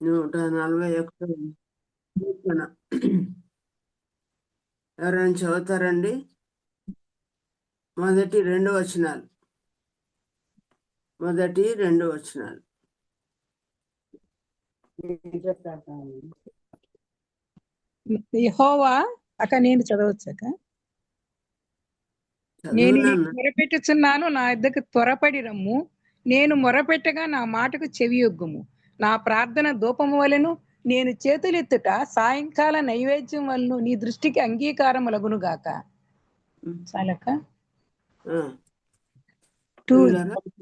141 కీర్తన. ఎవరైనా చదువుతారండి? మొదటి 2 వచనాలు. యెహోవా అక్క నేను చదవచ్చాక. నేను నీకు మొరపెట్టుచున్నాను, నా యొద్దకు త్వరపడి రమ్ము. నేను మొరపెట్టగా నా మాటకు చెవియొగ్గుము. నా ప్రార్థన ధూపము వలెను, నేను చేతులెత్తుట సాయంకాల నైవేద్యం వలన నీ దృష్టికి అంగీకారములగును గాక. చాలక్క.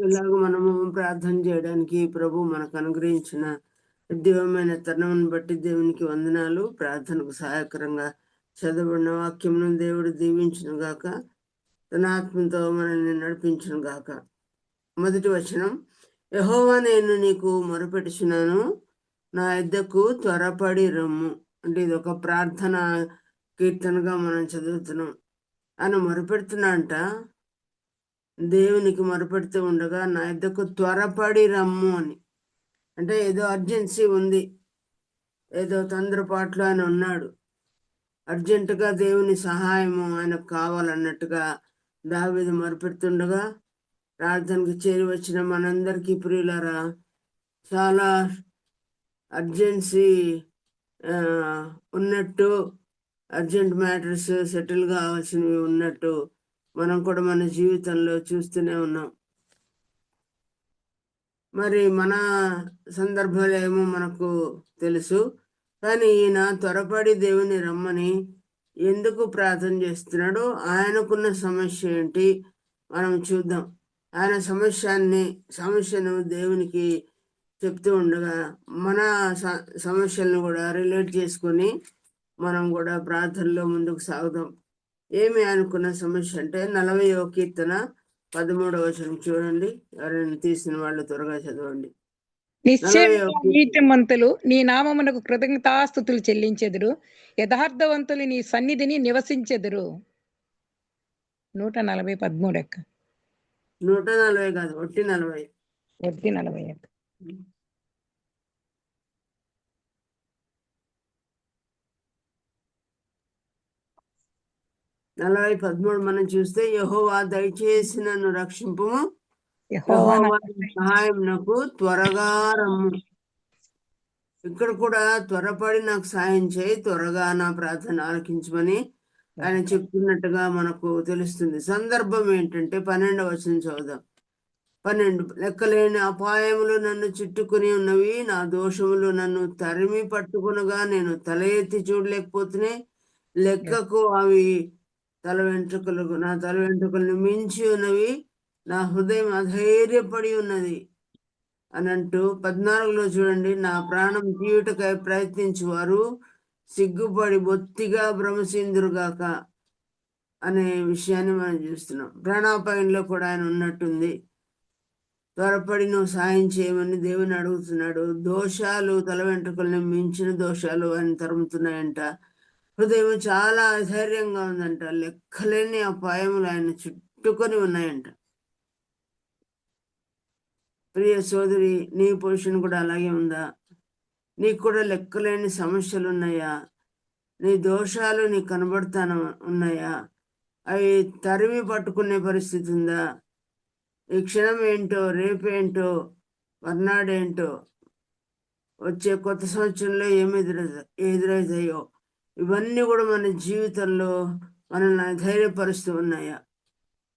ఇలాగ మనము ప్రార్థన చేయడానికి ప్రభు మనకు అనుగ్రహించిన దివ్యమైన తరుణమును బట్టి దేవునికి వందనాలు. ప్రార్థనకు సహాయకరంగా చదవబడిన వాక్యమును దేవుడు దీవించును గాక, తన ఆత్మతో మనల్ని నడిపించును గాక. మొదటి వచనం, యెహోవా నేను నీకు మొరపెట్టుచున్నాను, నా యొద్దకు త్వరపడి రమ్ము. అంటే ఇది ఒక ప్రార్థన కీర్తనగా మనం చదువుతున్నాం. ఆయన మొరపెడుతున్నా అంట, దేవునికి మొరపెడుతూ ఉండగా నా యొద్దకు త్వరపడి రమ్ము అని. అంటే ఏదో అర్జెన్సీ ఉంది, ఏదో తొందరపాట్లో ఆయన ఉన్నాడు, అర్జెంటుగా దేవుని సహాయము ఆయనకు కావాలన్నట్టుగా దావీదు మొరపెడుతుండగా ప్రార్థనకు చేరి వచ్చిన మనందరికీ ప్రియులారా, చాలా అర్జెన్సీ ఉన్నట్టు, అర్జెంట్ మ్యాటర్స్ సెటిల్ కావాల్సినవి ఉన్నట్టు మనం కూడా మన జీవితంలో చూస్తూనే ఉన్నాం. మరి మన సందర్భాలు ఏమో మనకు తెలుసు, కానీ ఈయన త్వరపడి దేవుని రమ్మని ఎందుకు ప్రార్థన చేస్తున్నాడో, ఆయనకున్న సమస్య ఏంటి మనం చూద్దాం. ఆయన సమస్యను దేవునికి చెప్తూ ఉండగా మన సమస్యలను కూడా రిలేట్ చేసుకొని మనం కూడా ప్రార్థనలో ముందుకు సాగుదాం. ఏమి అనుకున్న సమస్య అంటే 40వ కీర్తన 13వ వచనం చూడండి. ఎవరైనా తీసిన వాళ్ళు త్వరగా చదవండి. నిశ్చయముగా నీతిమంతులు నీ నామమునకు కృతజ్ఞతాస్తుతులు చెల్లించెదరు, యథార్థవంతులు నీ సన్నిధిని నివసించెదరు. 140 ఎక్క. 140 కాదు, ఒట్టి 40. 40:13 మనం చూస్తే, యెహోవా దయచేసి నన్ను రక్షింపుము, యెహోవా సహాయం నాకు త్వరగా రమ్ము. ఇక్కడ కూడా త్వరపడి నాకు సాయం చేయి, త్వరగా నా ప్రార్థన ఆలకించమని ఆయన చెప్తున్నట్టుగా మనకు తెలుస్తుంది. సందర్భం ఏంటంటే 12వ వచనం చదువుదాం. 12, లెక్కలేని అపాయములు నన్ను చుట్టుకుని ఉన్నవి, నా దోషములు నన్ను తరిమి పట్టుకునగా నేను తల ఎత్తి చూడలేకపోతున్నాయి. లెక్కకు అవి నా తల వెంట్రుకలను మించి ఉన్నవి, నా హృదయం అధైర్యపడి ఉన్నది అని అంటూ 14లో చూడండి, నా ప్రాణం తీయుటకై ప్రయత్నించువారు సిగ్గుపడి బొత్తిగా భ్రమసిందురుగాక అనే విషయాన్ని మనం చూస్తున్నాం. ప్రాణాపాయంలో కూడా ఆయన ఉన్నట్టుంది. త్వరపడి నువ్వు సాయం చేయమని దేవుని అడుగుతున్నాడు. దోషాలు, తల వెంట్రుకల్ని మించిన దోషాలు ఆయన తరుముతున్నాయంట. హృదయం చాలా అధైర్యంగా ఉందంట. లెక్కలేని అపాయములు ఆయన చుట్టుకొని ఉన్నాయంట. ప్రియ సోదరి, నీ పొజిషన్ కూడా అలాగే ఉందా? నీకు కూడా లెక్కలేని సమస్యలు ఉన్నాయా? నీ దోషాలు నీకు కనబడతాను ఉన్నాయా? అవి తరిమి పట్టుకునే పరిస్థితి ఉందా? ఈ క్షణం ఏంటో, రేపేంటో, మర్నాడేంటో, వచ్చే కొత్త సంవత్సరంలో ఏమి ఎదురవుతాయో, ఇవన్నీ కూడా మన జీవితంలో మనల్ని ధైర్యపరుస్తూ ఉన్నాయా?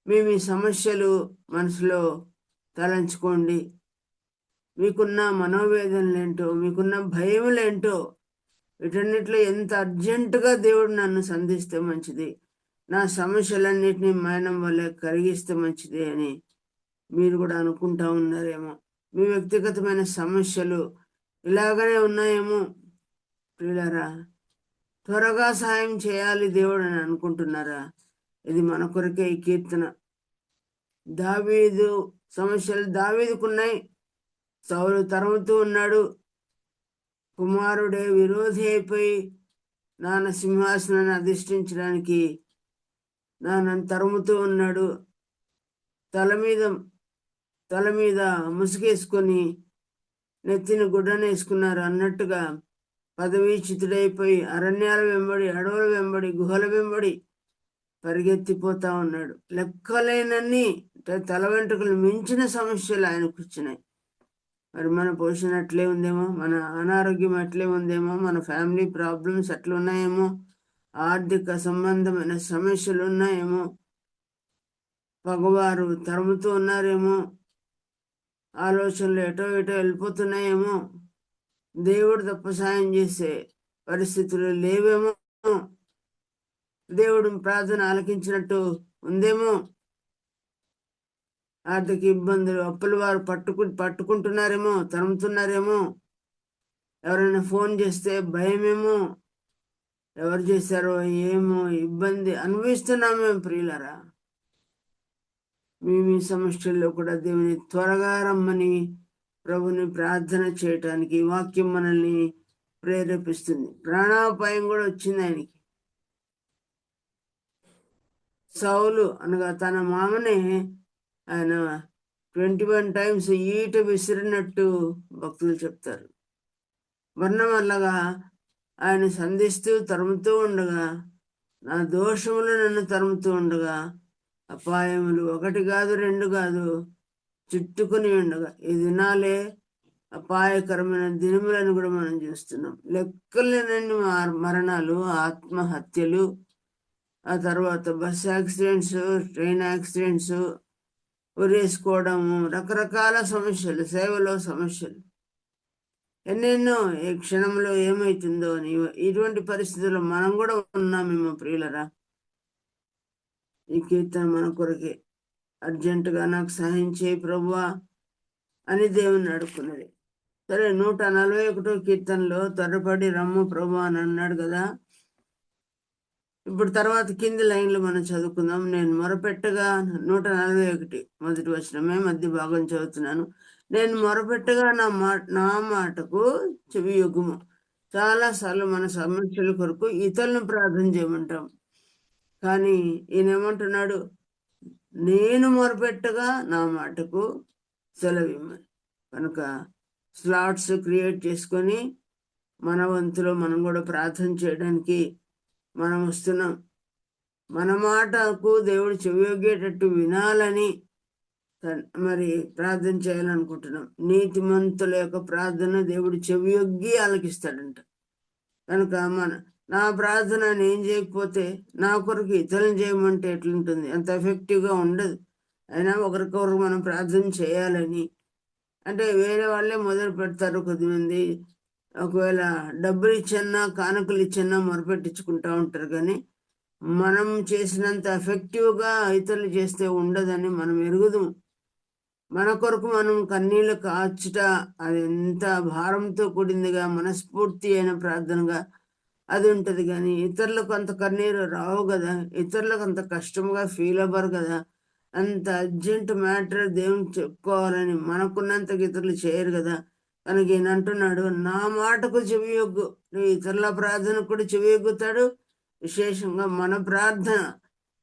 మేము ఈ సమస్యలు మనసులో తలంచుకోండి. మీకున్న మనోవేదనలేంటో, మీకున్న భయములేంటో, వీటన్నిటిలో ఎంత అర్జెంటుగా దేవుడు నన్ను సంధిస్తే మంచిది, నా సమస్యలన్నిటినీ మైనం వల్లే కరిగిస్తే మంచిది అని మీరు కూడా అనుకుంటా ఉన్నారేమో. మీ వ్యక్తిగతమైన సమస్యలు ఇలాగనే ఉన్నాయేమో. ప్రియులారా, త్వరగా సాయం చేయాలి దేవుడు అని అనుకుంటున్నారా? ఇది మన కొరకే ఈ కీర్తన. దావీదు సమస్యలు దావీదుకున్నాయి. సౌలు తరుముతూ ఉన్నాడు. కుమారుడే విరోధి అయిపోయి నాన్న సింహాసనాన్ని అధిష్ఠించడానికి నాన్నను తరుముతూ ఉన్నాడు. తల మీద ముసుగేసుకొని నెత్తిన గుడ్డను వేసుకున్నారు అన్నట్టుగా పదవీచ్యుతుడైపోయి అరణ్యాల వెంబడి, అడవుల వెంబడి, గుహల వెంబడి పరిగెత్తిపోతా ఉన్నాడు. లెక్కలేనన్ని తల వెంట్రుకలు మించిన సమస్యలు ఆయనకు వచ్చినాయి. మరి మన పోషణ అట్లే ఉందేమో, మన అనారోగ్యం అట్లే ఉందేమో, మన ఫ్యామిలీ ప్రాబ్లమ్స్ అట్లా ఉన్నాయేమో, ఆర్థిక సంబంధమైన సమస్యలు ఉన్నాయేమో, పగవారు తరుముతూ ఉన్నారేమో, ఆలోచనలు ఎటో ఎటో వెళ్ళిపోతున్నాయేమో, దేవుడు తప్ప సాయం చేసే పరిస్థితులు లేవేమో, దేవుడు ప్రార్థన ఆలకించినట్టు ఉందేమో, ఆర్థిక ఇబ్బందులు, అప్పుల వారు పట్టుకుంటున్నారేమో, తరుముతున్నారేమో, ఎవరైనా ఫోన్ చేస్తే భయమేమో, ఎవరు చేశారో ఏమో, ఇబ్బంది అనుభవిస్తున్నామేమో. ప్రియులరా, మీ సమస్యల్లో కూడా దేవుని త్వరగా రమ్మని ప్రభుని ప్రార్థన చేయటానికి వాక్యం మనల్ని ప్రేరేపిస్తుంది. ప్రాణాపాయం కూడా వచ్చింది ఆయనకి. సౌలు అనగా తన మామనే ఆయన 21 times ఈట విసిరినట్టు భక్తులు చెప్తారు. వర్ణమల్లగా ఆయన సంధిస్తూ తరుముతూ ఉండగా, నా దోషములు నన్ను తరుముతూ ఉండగా, అపాయములు 1 కాదు 2 కాదు చుట్టుకుని ఉండగా, ఈ దినాలే అపాయకరమైన దినములను కూడా మనం చూస్తున్నాం. లెక్కలేనన్ని మరణాలు, ఆత్మహత్యలు, ఆ తర్వాత బస్ యాక్సిడెంట్స్, ట్రైన్ యాక్సిడెంట్స్, ఉరేసుకోవడము, రకరకాల సమస్యలు, సేవలో సమస్యలు, ఎన్నెన్నో. ఏ క్షణంలో ఏమవుతుందో అని ఇటువంటి పరిస్థితుల్లో మనం కూడా ఉన్నామేమో. ప్రియులరా, ఈ కీర్తన మన కొరకే. అర్జెంటుగా నాకు సహాయం చేయి ప్రభువా అని దేవుని అడుక్కున్నది. సరే, 141 కీర్తనలో త్వరపడి రమ్ము ప్రభు అని అన్నాడు కదా. ఇప్పుడు తర్వాత కింది లైన్లు మనం చదువుకుందాం. నేను మొరపెట్టగా 141 మొదటి వచనమే మధ్య భాగం చదువుతున్నాను. నేను మొరపెట్టగా నా మాటకు చెవి యొగ్గుము. చాలాసార్లు మన సమస్యల కొరకు ఇతరులను ప్రార్థన చేయమంటాం, కానీ ఈయన ఏమంటున్నాడు? నేను మొరపెట్టగా నా మాటకు సెలవిమ్మని. కనుక స్లాట్స్ క్రియేట్ చేసుకొని మన వంతులో మనం కూడా ప్రార్థన చేయడానికి మనం వస్తున్నాం. మన మాటకు దేవుడు చెవియొగ్గేటట్టు వినాలని మరి ప్రార్థన చేయాలనుకుంటున్నాం. నీతిమంతుల యొక్క ప్రార్థన దేవుడు చెవియొగ్గి ఆలకిస్తాడంట. కనుక నా ప్రార్థన నేను చేయకపోతే నా కొరకు ఇతరులను చేయమంటే ఎట్లుంటుంది? అంత ఎఫెక్టివ్గా ఉండదు. అయినా ఒకరికొకరు మనం ప్రార్థన చేయాలని అంటే వేరే వాళ్ళే మొదలు పెడతారు. కొద్దిమంది ఒకవేళ డబ్బులు ఇచ్చన్నా, కానుకలు ఇచ్చన్నా మొరపెట్టించుకుంటా ఉంటారు, కానీ మనం చేసినంత ఎఫెక్టివ్గా ఇతరులు చేస్తే ఉండదని మనం ఎరుగుదాం. మన కొరకు మనం కన్నీళ్ళు కాచుట అది ఎంత భారంతో కూడిందిగా, మనస్ఫూర్తి అయిన ప్రార్థనగా అది ఉంటుంది. కానీ ఇతరులకు అంత కన్నీరు రావు కదా, ఇతరులకు అంత కష్టంగా ఫీల్ అవ్వరు కదా. అంత అర్జెంట్ మ్యాటర్ దేవునికి చెప్పుకోవాలని మనకున్నంత ఇతరులు చేయరు కదా. కనుక ఈయన అంటున్నాడు, నా మాటకు చెవియొగ్గు. నువ్వు ఇతరుల ప్రార్థనకు కూడా చెవియొగ్గుతాడు. విశేషంగా మన ప్రార్థన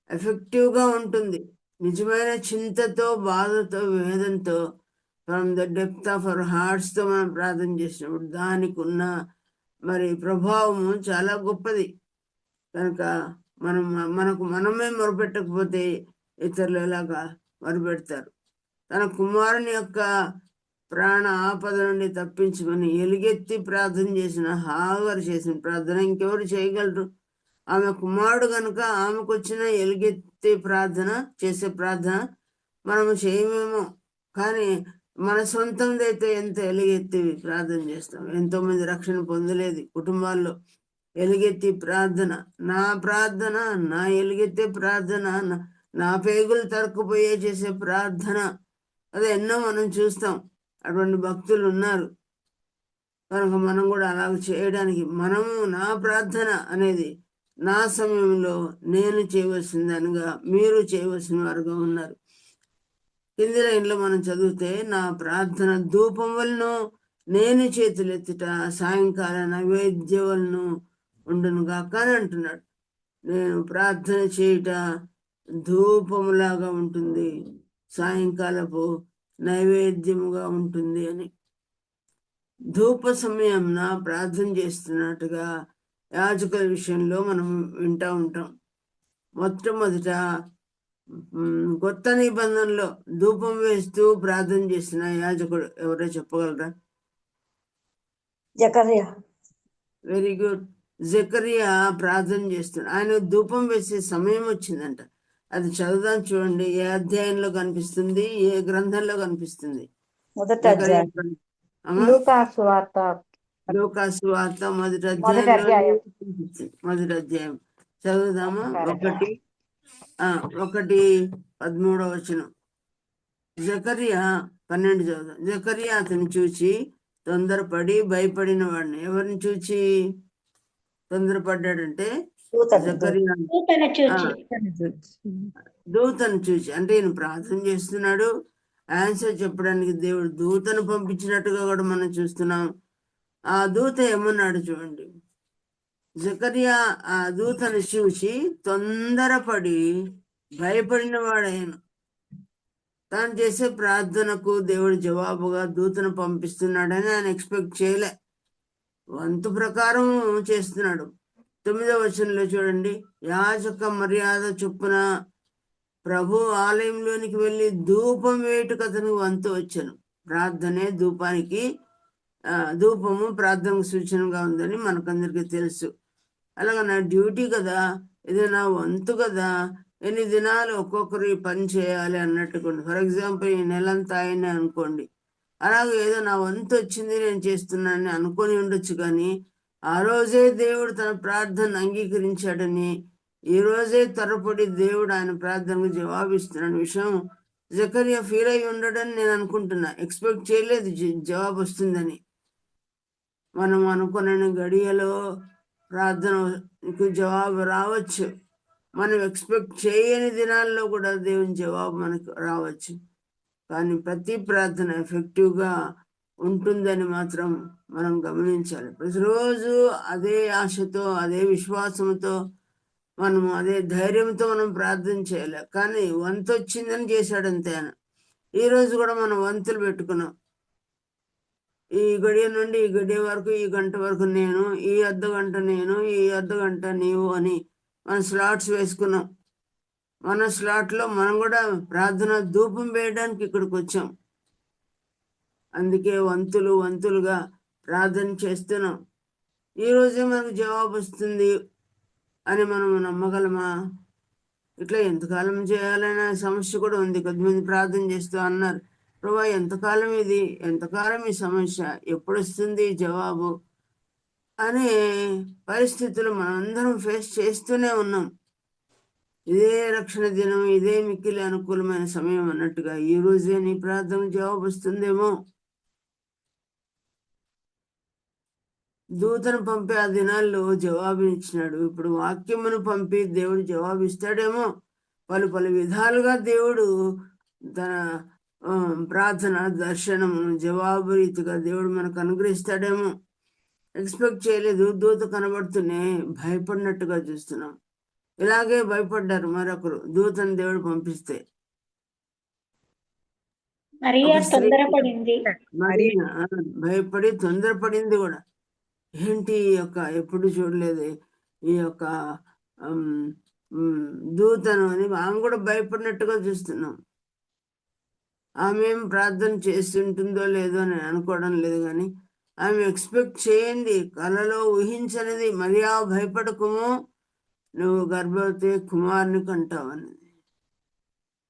ఎఫెక్టివ్గా ఉంటుంది. నిజమైన చింతతో, బాధతో, వేదంతో, from the depth of our హార్ట్స్తో మనం ప్రార్థన చేసినప్పుడు దానికి ఉన్న మరి ప్రభావము చాలా గొప్పది. కనుక మనకు మనమే మొరపెట్టకపోతే ఇతరులు ఎలాగా మొరపెడతారు? తన కుమారుని యొక్క ప్రాణ ఆపద నుండి తప్పించమని ఎలుగెత్తి ప్రార్థన చేసిన హాగరు చేసిన ప్రార్థన ఇంకెవరు చేయగలరు? ఆమె కుమారుడు కనుక ఆమెకు వచ్చిన ఎలుగెత్తి ప్రార్థన చేసే ప్రార్థన మనము చేయమేమో, కానీ మన సొంతందైతే ఎంత ఎలుగెత్తి ప్రార్థన చేస్తాం. ఎంతోమంది రక్షణ పొందలేదు కుటుంబాల్లో. ఎలుగెత్తి ప్రార్థన, నా ప్రార్థన, నా ఎలుగెత్తే ప్రార్థన, నా పేగులు తరక్కుపోయే చేసే ప్రార్థన, అదే ఎన్నో మనం చూస్తాం. అటువంటి భక్తులు ఉన్నారు. కనుక మనం కూడా అలాగ చేయడానికి, మనము నా ప్రార్థన అనేది నా సమయంలో నేను చేయవలసిందనగా మీరు చేయవలసిన వారుగా ఉన్నారు. కింది లైన్లో మనం చదివితే, నా ప్రార్థన ధూపం వలన నేను చేతులెత్తుట సాయంకాల నైవేద్యం వలన ఉండును గాక అని అంటున్నాడు. నేను ప్రార్థన చేయుట ధూపములాగా ఉంటుంది, సాయంకాలపు నైవేద్యముగా ఉంటుంది అని. ధూప సమయంన ప్రార్థన చేస్తున్నట్టుగా యాజకుల విషయంలో మనం వింటూ ఉంటాం. మొట్టమొదట కొత్త నిబంధనలో ధూపం వేస్తూ ప్రార్థన చేసిన యాజకుడు ఎవరో చెప్పగలరా? జకర్యా. Very good. జకరియా ప్రార్థన చేస్తున్నాడు. ఆయన ధూపం వేసే సమయం వచ్చిందంట. అది చదువుదాం చూడండి. ఏ అధ్యాయంలో కనిపిస్తుంది, ఏ గ్రంథంలో కనిపిస్తుంది? మొదటి జకరియా అధ్యాయం. గ్రంథం. అమ్మా? లూకాసు వార్త లూకాసు వార్త మొదటి మొదటి అధ్యాయంలో అధ్యాయం. కనిపిస్తుంది. మొదటి అధ్యాయం చదువుదామా? సరే. 1:13 వచనం. జకరియా 12 చదువుదాం. జకరియా అతను చూచి తొందరపడి భయపడిన వాడిని. ఎవరిని చూచి తొందరపడ్డాడంటే జకరియా దూతను చూచి. అంటే ఈయన ప్రార్థన చేస్తున్నాడు, ఆన్సర్ చెప్పడానికి దేవుడు దూతను పంపించినట్టుగా కూడా మనం చూస్తున్నాం. ఆ దూత ఏమన్నాడు చూడండి. జకరియా ఆ దూతను చూసి తొందరపడి భయపడిన వాడైన. తాను చేసే ప్రార్థనకు దేవుడు జవాబుగా దూతను పంపిస్తున్నాడని ఆయన ఎక్స్పెక్ట్ చేయలే. వంతు ప్రకారం చేస్తున్నాడు. 9వ వచనంలో చూడండి. యాజక మర్యాద చొప్పున ప్రభు ఆలయంలోనికి వెళ్ళి ధూపం వేయుటకు అతనికి వంతు వచ్చాను. ప్రార్థనే ధూపానికి ధూపము ప్రార్థనకు సూచనగా ఉందని మనకందరికీ తెలుసు. అలాగే నా డ్యూటీ కదా, ఇది నా వంతు కదా, ఎన్ని దినాలు ఒక్కొక్కరు ఈ పని చేయాలి అన్నట్టుకోండి. ఫర్ ఎగ్జాంపుల్ ఈ నెలంతా అయినా అనుకోండి. అలాగే ఏదో నా వంతు వచ్చింది నేను చేస్తున్నానని అనుకొని ఉండొచ్చు. కానీ ఆ రోజే దేవుడు తన ప్రార్థన అంగీకరించాడని, ఈ రోజే త్వరపడి దేవుడు ఆయన ప్రార్థనకు జవాబిస్తున్న విషయం జకరియా ఫీల్ అయి ఉండడని నేను అనుకుంటున్నా. ఎక్స్పెక్ట్ చేయలేదు జవాబు వస్తుందని. మనం అనుకున్న గడియలో ప్రార్థనకు జవాబు రావచ్చు. మనం ఎక్స్పెక్ట్ చేయని దినాల్లో కూడా దేవుని జవాబు మనకు రావచ్చు. కానీ ప్రతి ప్రార్థన ఎఫెక్టివ్గా ఉంటుందని మాత్రం మనం గమనించాలి. ప్రతిరోజు అదే ఆశతో, అదే విశ్వాసంతో, మనము అదే ధైర్యంతో మనం ప్రార్థన చేయాలి. కానీ వంతు వచ్చిందని చేశాడంతే ఆయన. ఈరోజు కూడా మనం వంతులు పెట్టుకున్నాం. ఈ గడియ నుండి ఈ గడియ వరకు, ఈ గంట వరకు నేను, ఈ అర్ధ గంట నేను, ఈ అర్ధ గంట నీవు అని మనం స్లాట్స్ వేసుకున్నాం. మన స్లాట్లో మనం కూడా ప్రార్థన ధూపం వేయడానికి ఇక్కడికి వచ్చాం. అందుకే వంతులుగా ప్రార్థన చేస్తున్నాం. ఈరోజే మనకు జవాబు వస్తుంది అని మనం నమ్మగలమా? ఇట్లా ఎంతకాలం చేయాలనే సమస్య కూడా ఉంది. కొద్దిమంది ప్రార్థన చేస్తూ అన్నారు, ప్రభా ఎంతకాలం ఇది, ఎంతకాలం ఈ సమస్య, ఎప్పుడు వస్తుంది జవాబు అనే పరిస్థితులు మనందరం ఫేస్ చేస్తూనే ఉన్నాం. ఇదే రక్షణ దినం, ఇదే మిక్కిలి అనుకూలమైన సమయం అన్నట్టుగా ఈ రోజే నీ ప్రార్థన జవాబు వస్తుందేమో. దూతను పంపి ఆ దినాల్లో జవాబునిచ్చినాడు. ఇప్పుడు వాక్యమును పంపి దేవుడు జవాబిస్తాడేమో. పలు విధాలుగా దేవుడు తన ప్రార్థన, దర్శనము, జవాబు రీతిగా దేవుడు మనకు అనుగ్రహిస్తాడేమో. ఎక్స్పెక్ట్ చేయలేదు. దూత కనబడుతూనే భయపడినట్టుగా చూస్తున్నాం. ఇలాగే భయపడ్డారు మరొకరు దూతను దేవుడు పంపిస్తే. భయపడి తొందరపడింది కూడా. ఏంటి ఎప్పుడు చూడలేదు ఈ యొక్క దూతను అని ఆమె కూడా భయపడినట్టుగా చూస్తున్నాం. ఆమె ఏం ప్రార్థన చేస్తుంటుందో లేదో అని అనుకోవడం లేదు. కానీ ఆమె ఎక్స్పెక్ట్ చేయండి, కలలో ఊహించనిది. మరియా భయపడకుము, నువ్వు గర్భవతి కుమారుని కంటావని.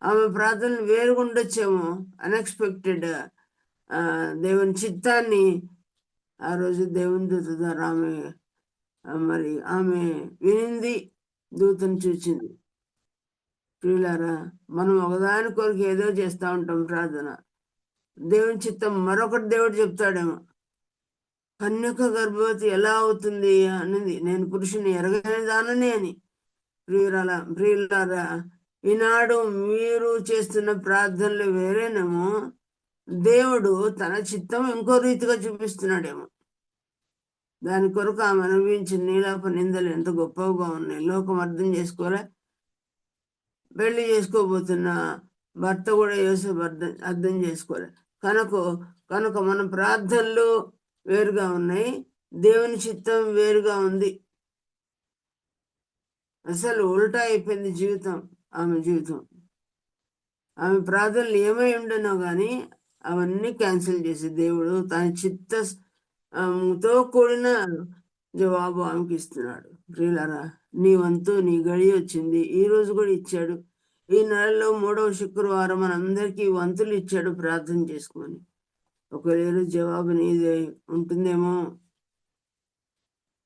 ఆమె ప్రార్థనలు వేరుగా ఉండొచ్చేమో. అన్ఎక్స్పెక్టెడ్ దేవుని చిత్తాన్ని ఆ రోజు దేవుని దూత ద్వారా ఆమె వినింది, దూతను చూచింది. ప్రియులారా, మనం ఒకదాని కొరకు ఏదో చేస్తూ ఉంటాం ప్రార్థన. దేవుని చిత్తం మరొకటి దేవుడు చెప్తాడేమో. కన్యక గర్భవతి ఎలా అవుతుంది అనేది నేను పురుషుని ఎరగని దానని అని. ప్రియులారా, ఈనాడు మీరు చేస్తున్న ప్రార్థనలు వేరేనేమో, దేవుడు తన చిత్తం ఇంకో రీతిగా చూపిస్తున్నాడేమో. దాని కొరకు ఆమె అనుభవించిన నీలాప నిందలు ఎంత గొప్పగా ఉన్నాయి. లోకం అర్థం చేసుకోలే. పెళ్లి చేసుకోబోతున్న భర్త కూడా యోసేపు అర్థం చేసుకోలే. కనుక మన ప్రార్థనలు వేరుగా ఉన్నాయి, దేవుని చిత్తం వేరుగా ఉంది. అసలు ఉల్టా అయిపోయింది జీవితం, ఆమె జీవితం. ఆమె ప్రార్థనలు ఏమై ఉండనో కానీ అవన్నీ క్యాన్సిల్ చేసి దేవుడు తన తో కూడిన జవాబు ఆమెకి ఇస్తున్నాడు. ప్రియులారా, నీ వంతు, నీ గడి వచ్చింది. ఈ రోజు కూడా ఇచ్చాడు. ఈ నెలలో 3వ శుక్రవారం మనందరికీ వంతులు ఇచ్చాడు ప్రార్థన చేసుకోమని. ఒకవేళ జవాబు నీదే ఉంటుందేమో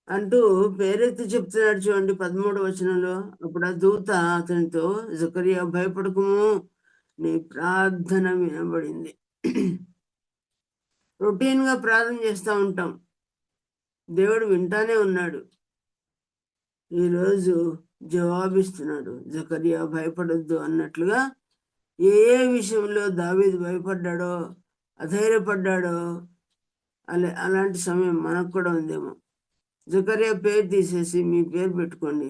అంటూ పేరెత్తి చెప్తున్నాడు. చూడండి 13వ వచనంలో. అప్పుడు ఆ దూత అతనితో, జకరియా భయపడకుము, నీ ప్రార్థన వినబడింది. రొటీన్ గా ప్రార్థన చేస్తూ ఉంటాం, దేవుడు వింటానే ఉన్నాడు. ఈరోజు జవాబిస్తున్నాడు. జకరియా భయపడొద్దు అన్నట్లుగా ఏ విషయంలో దావీదు భయపడ్డాడో, అధైర్యపడ్డాడో అలాంటి సమయం మనకు కూడా ఉందేమో. జకరియా పేరు తీసేసి మీ పేరు పెట్టుకోండి.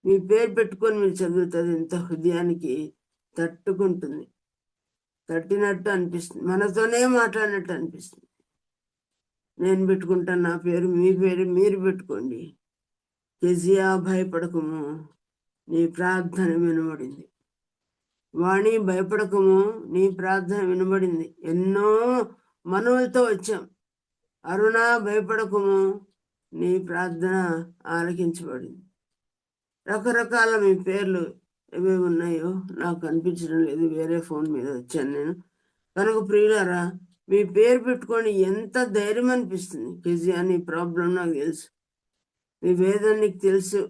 మీ పేరు పెట్టుకొని మీరు చదువుతుంది ఎంత హృదయానికి తట్టుకుంటుంది, తట్టినట్టు అనిపిస్తుంది, మనతోనే మాట్లాడినట్టు అనిపిస్తుంది. నేను పెట్టుకుంటాను నా పేరు, మీ పేరు మీరు పెట్టుకోండి. కెజియా భయపడకము, నీ ప్రార్థన వినబడింది. వాణి భయపడకము, నీ ప్రార్థన వినబడింది. ఎన్నో మనవులతో వచ్చాం. అరుణ భయపడకము, నీ ప్రార్థన ఆలకించబడింది. రకరకాల మీ పేర్లు ఏమేమి ఉన్నాయో నాకు అనిపించడం లేదు, వేరే ఫోన్ మీద వచ్చాను నేను కనుక. ప్రియులారా, మీ పేరు పెట్టుకొని ఎంత ధైర్యం అనిపిస్తుంది. కెజియా, నీ ప్రాబ్లం నాకు తెలుసు, నీ వేదన నీకు తెలుసు.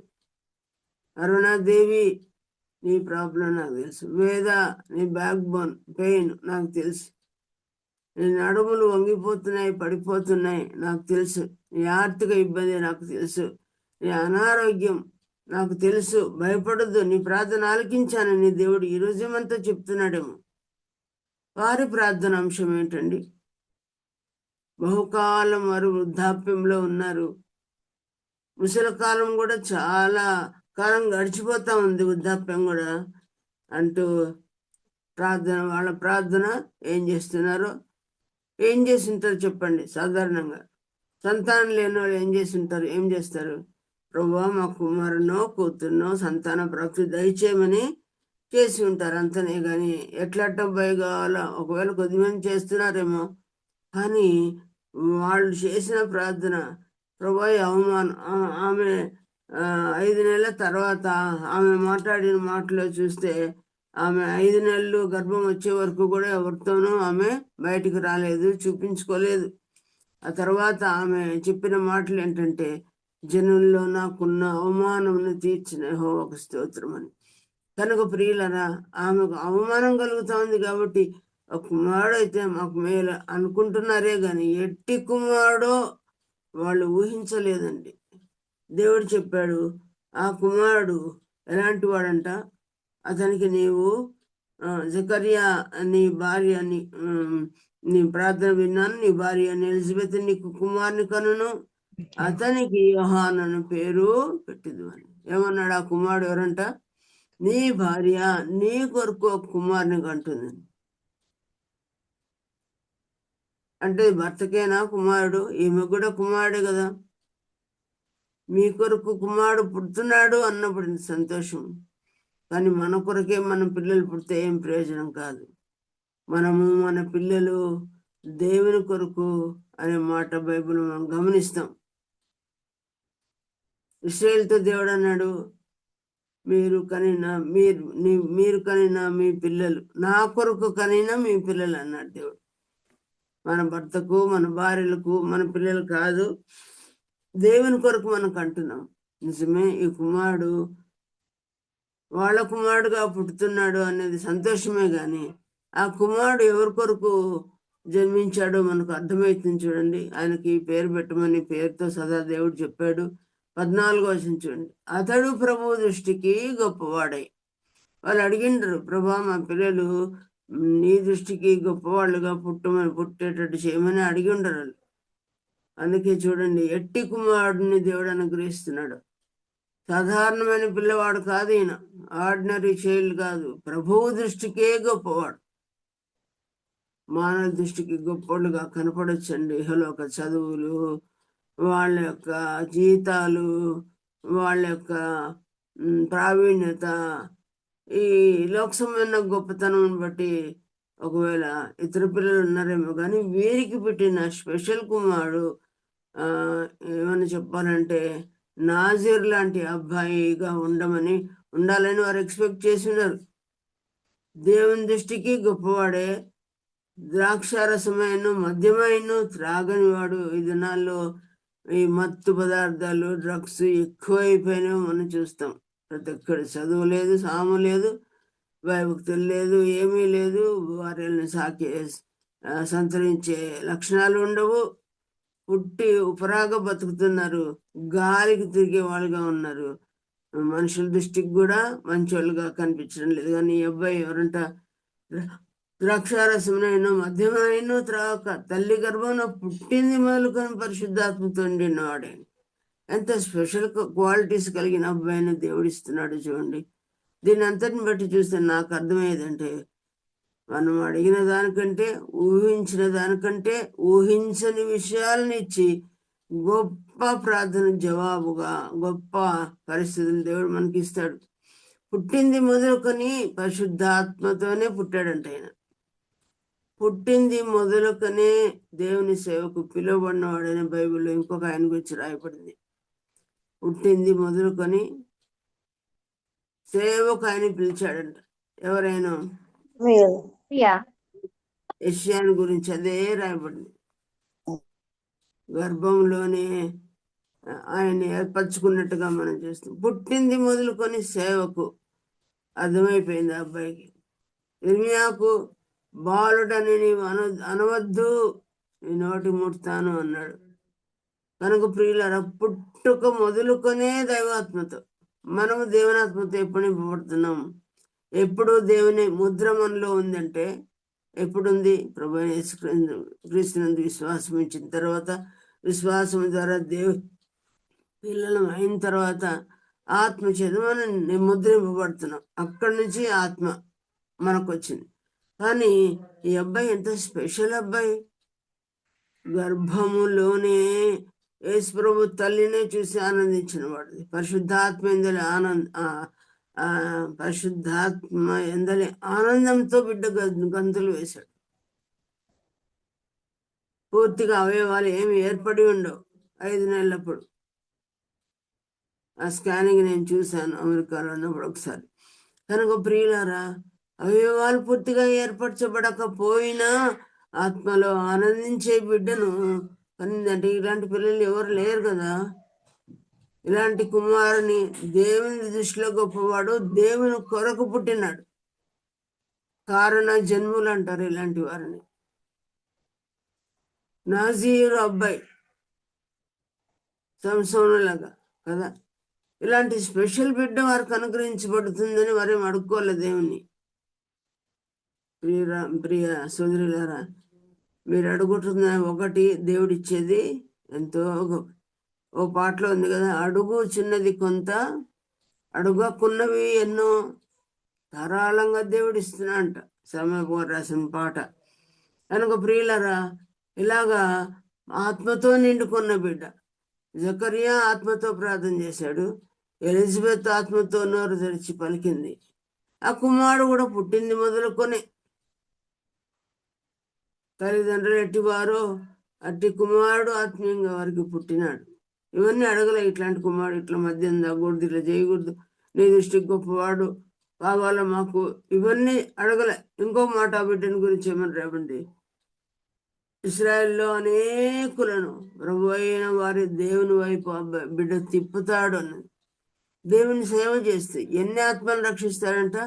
అరుణాదేవి, నీ ప్రాబ్లం నాకు తెలుసు. వేద, నీ బ్యాక్ బోన్ పెయిన్ నాకు తెలుసు. నీ నడుములు వంగిపోతున్నాయి, పడిపోతున్నాయి నాకు తెలుసు. నీ ఆర్థిక ఇబ్బంది నాకు తెలుసు. నీ అనారోగ్యం నాకు తెలుసు. భయపడద్దు, నీ ప్రార్థన ఆలకించానని దేవుడు ఈ రోజేమంతా చెప్తున్నాడేమో. వారి ప్రార్థన అంశం ఏంటండి? బహుకాలం వారు వృద్ధాప్యంలో ఉన్నారు. ముసలి కాలం కూడా చాలా కాలం గడిచిపోతా ఉంది, వృద్ధాప్యం కూడా అంటూ ప్రార్థన, వాళ్ళ ప్రార్థన ఏం చేస్తున్నారో, ఏం చేసి ఉంటారు చెప్పండి. సాధారణంగా సంతానం లేని వాళ్ళు ఏం చేస్తారు? ప్రభువా, మా కుమారునో కూతురునో సంతాన ప్రాప్తి దయచేయమని చేసి ఉంటారు, అంతనే. కానీ ఎట్లట్ట భయ కావాలా? ఒకవేళ కొద్దిమంది చేస్తున్నారేమో, కానీ వాళ్ళు చేసిన ప్రార్థన, ప్రభువా అవమానం. ఆమె 5 నెలల తర్వాత ఆమె మాట్లాడిన మాటలో చూస్తే, ఆమె 5 నెలలు గర్భం వచ్చే వరకు కూడా ఎవరితోనూ ఆమె బయటికి రాలేదు, చూపించుకోలేదు. ఆ తర్వాత ఆమె చెప్పిన మాటలు ఏంటంటే, జనుల్లో నాకున్న అవమానమును తీర్చిన యెహోవాకు స్తోత్రం అని. కనుక ప్రియులరా, ఆమెకు అవమానం కలుగుతా ఉంది కాబట్టి ఒక కుమారుడు అయితే మాకు మేలు అనుకుంటున్నారే కానీ ఎట్టి కుమారుడో వాళ్ళు ఊహించలేదండి. దేవుడు చెప్పాడు, ఆ కుమారుడు ఎలాంటి వాడంట, అతనికి నీవు జకరియా నీ భార్య నీ ప్రార్థన విన్నాను, నీ భార్య ఎలిజబెత్ నీకు కుమారుని కనును, అతనికి యోహాను పేరు పెట్టిదు అని. ఏమన్నాడు ఆ కుమారుడు? ఎవరంట? నీ భార్య నీ కొరకు ఒక కుమారుని కంటుంది. అంటే భర్తకేనా కుమారుడు? ఈమె కూడా కుమారుడే కదా. మీ కొరకు కుమారుడు పుడుతున్నాడు అన్నప్పుడు సంతోషం. కానీ మన కొరకే మన పిల్లలు పుడితే ఏం ప్రయోజనం కాదు. మనము మన పిల్లలు దేవుని కొరకు అనే మాట బైబిల్ మనం గమనిస్తాం. ఇశ్రాయేలుతో దేవుడు అన్నాడు, మీరు కనిన మీ పిల్లలు, నా కొరకు కనిన మీ పిల్లలు అన్నాడు దేవుడు. మన భర్తకు, మన భార్యలకు, మన పిల్లలు కాదు, దేవుని కొరకు మనం కంటున్నాం. నిజమే, ఈ కుమారుడు వాళ్ళ కుమారుడుగా పుట్టుతున్నాడు అనేది సంతోషమే, కానీ ఆ కుమారుడు ఎవరి కొరకు జన్మించాడో మనకు అర్థమవుతుంది. చూడండి, ఆయనకి పేరు పెట్టమని పేరుతో సదా దేవుడు చెప్పాడు. 14వ వచనం చూడండి. అతడు ప్రభువు దృష్టికి గొప్పవాడై. వాళ్ళు అడిగిండ్రు, ప్రభా మా పిల్లలు నీ దృష్టికి గొప్పవాళ్ళుగా పుట్టేటట్టు చేయమని అడిగి ఉండరు వాళ్ళు. అందుకే చూడండి, ఎట్టి కుమారుడిని దేవుడు అనుగ్రహిస్తున్నాడు. సాధారణమైన పిల్లవాడు కాదు ఈయన, ఆర్డినరీ చైల్డ్ కాదు, ప్రభువు దృష్టికే గొప్పవాడు. మానవ దృష్టికి గొప్పోళ్ళుగా కనపడొచ్చండి. ఇహలోక చదువులు, వాళ్ళ యొక్క జీతాలు, వాళ్ళ యొక్క ప్రావీణ్యత, ఈ లోక సంబంధ గొప్పతనం బట్టి ఒకవేళ ఇతర పిల్లలు ఉన్నారేమో కానీ వీరికి పెట్టిన స్పెషల్ కుమారుడు ఏమని చెప్పాలంటే నాజీర్ లాంటి అబ్బాయిగా ఉండాలని వారు ఎక్స్పెక్ట్ చేసి ఉన్నారు. దేవుని దృష్టికి గొప్పవాడే. ద్రాక్షారసమైన మద్యమైన త్రాగని వాడు. ఈ దినాల్లో ఈ మత్తు పదార్థాలు, డ్రగ్స్ ఎక్కువైపోయినాయి మనం చూస్తాం. ప్రతి ఒక్కరి చదువు లేదు, సాము లేదు, భయభక్తులు లేదు, ఏమీ లేదు. వారిని సంతరించే లక్షణాలు ఉండవు. పుట్టి ఉపరాగా బతుకుతున్నారు, గాలికి తిరిగే వాళ్ళుగా ఉన్నారు. మనుషుల దృష్టికి కూడా మంచోళ్ళుగా కనిపించడం లేదు. కానీ ఈ అబ్బాయి ఎవరంట ద్రాక్షారసమైన మద్యమైన త్రాక తల్లి గర్భంలో పుట్టింది మొదలుకొని పరిశుద్ధాత్మతో నిండినవాడే. ఎంత స్పెషల్ క్వాలిటీస్ కలిగిన అబ్బాయిని దేవుడిస్తున్నాడు చూడండి. దీని అంతటిని బట్టి చూస్తే నాకు అర్థమయ్యేదంటే మనం అడిగిన దానికంటే, ఊహించిన దానికంటే ఊహించని విషయాలను ఇచ్చి గొప్ప ప్రార్థన జవాబుగా గొప్ప పరిస్థితులు దేవుడు మనకి ఇస్తాడు. పుట్టింది మొదలుకొని పరిశుద్ధాత్మతోనే పుట్టాడంట ఆయన. పుట్టింది మొదలుకనే దేవుని సేవకు పిలువబడినవాడని బైబిల్లో ఇంకొక ఆయన గురించి రాయబడింది. పుట్టింది మొదలుకొని సేవకు ఆయన పిలిచాడంట. ఎవరైనా యెషయాను గురించి అదే రాయబడింది. గర్భంలోనే ఆయన ఏర్పరచుకున్నట్టుగా మనం చూస్తాం. పుట్టింది మొదలుకొని సేవకు అర్థమైపోయింది ఆ అబ్బాయికి. ఇర్మియాకు బాలుడని నీవు అనవద్దు, నీ నోటి ముడతాను అన్నాడు. కనుక ప్రియులారా, పుట్టుక మొదలుకొనే దైవాత్మతో, మనము దేవునాత్మతో ఎప్పుడు నింపబడుతున్నాం? ఎప్పుడు దేవుని ముద్ర మనలో ఉందంటే ఎప్పుడుంది? ప్రభు క్రీస్తునందు విశ్వాసం ఇచ్చిన తర్వాత, విశ్వాసం ద్వారా పిల్లలు అయిన తర్వాత ఆత్మ చేత మనం ముద్రింపబడుతున్నాం. అక్కడి నుంచి ఆత్మ మనకు వచ్చింది. కానీ ఈ అబ్బాయి ఎంత స్పెషల్ అబ్బాయి. గర్భములోనే యేసు ప్రభు తల్లినే చూసి ఆనందించిన వాడు. పరిశుద్ధాత్మ పరిశుద్ధాత్మ ఎందలి ఆనందంతో బిడ్డ గంతులు వేశాడు. పూర్తిగా అవయవాలు ఏమి ఏర్పడి ఉండవు 5 నెలలప్పుడు. ఆ స్కానింగ్ నేను చూశాను అమెరికాలో ఉన్నప్పుడు ఒకసారి. కనుక ప్రియులారా, అవయవాలు పూర్తిగా ఏర్పరచబడకపోయినా ఆత్మలో ఆనందించే బిడ్డను అంటే ఇలాంటి పిల్లలు ఎవరు లేరు కదా. ఇలాంటి కుమారుని దేవుని దృష్టిలో గొప్పవాడు, దేవుని కొరకు పుట్టినాడు. కారణ జన్ములు అంటారు ఇలాంటి వారిని. నాజీరు అబ్బాయి సంసోనులాగా కదా. ఇలాంటి స్పెషల్ బిడ్డ వారికి అనుగ్రహించబడుతుందని వారేం అడుక్కోలేదు దేవుణ్ణి. ప్రియ సోదరులారా, మీరు అడుగుతున్న ఒకటి దేవుడిచ్చేది ఎంతో. ఓ పాటలో ఉంది కదా, అడుగు చిన్నది కొంత, అడుగకున్నవి ఎన్నో, ధారాళంగా దేవుడిస్తున్నా అంట. సమయపో రాసిన పాట. కనుక ప్రియులరా, ఇలాగా ఆత్మతో నిండుకున్న బిడ్డ. జకరియా ఆత్మతో ప్రార్థన చేశాడు, ఎలిజబెత్ ఆత్మతో నోరు తెరిచి పలికింది. ఆ కుమారుడు కూడా పుట్టింది మొదలుకొని తల్లిదండ్రులు ఎట్టివారో అట్టి కుమారుడు ఆత్మీయంగా వారికి పుట్టినాడు. ఇవన్నీ అడగలే. ఇట్లాంటి కుమారుడు ఇట్లా మద్యం తాగకూడదు, ఇట్లా చేయకూడదు, నీ దృష్టికి గొప్పవాడు కావాలా మాకు, ఇవన్నీ అడగలే. ఇంకో మాట ఆ బిడ్డని గురించి ఏమని రాబండి, ఇస్రాయేల్లో అనేకులను ప్రభు అయిన వారి దేవుని వైపు బిడ్డ తిప్పుతాడు అన్నది. దేవుని సేవ చేస్తే ఎన్ని ఆత్మలు రక్షిస్తాడంట?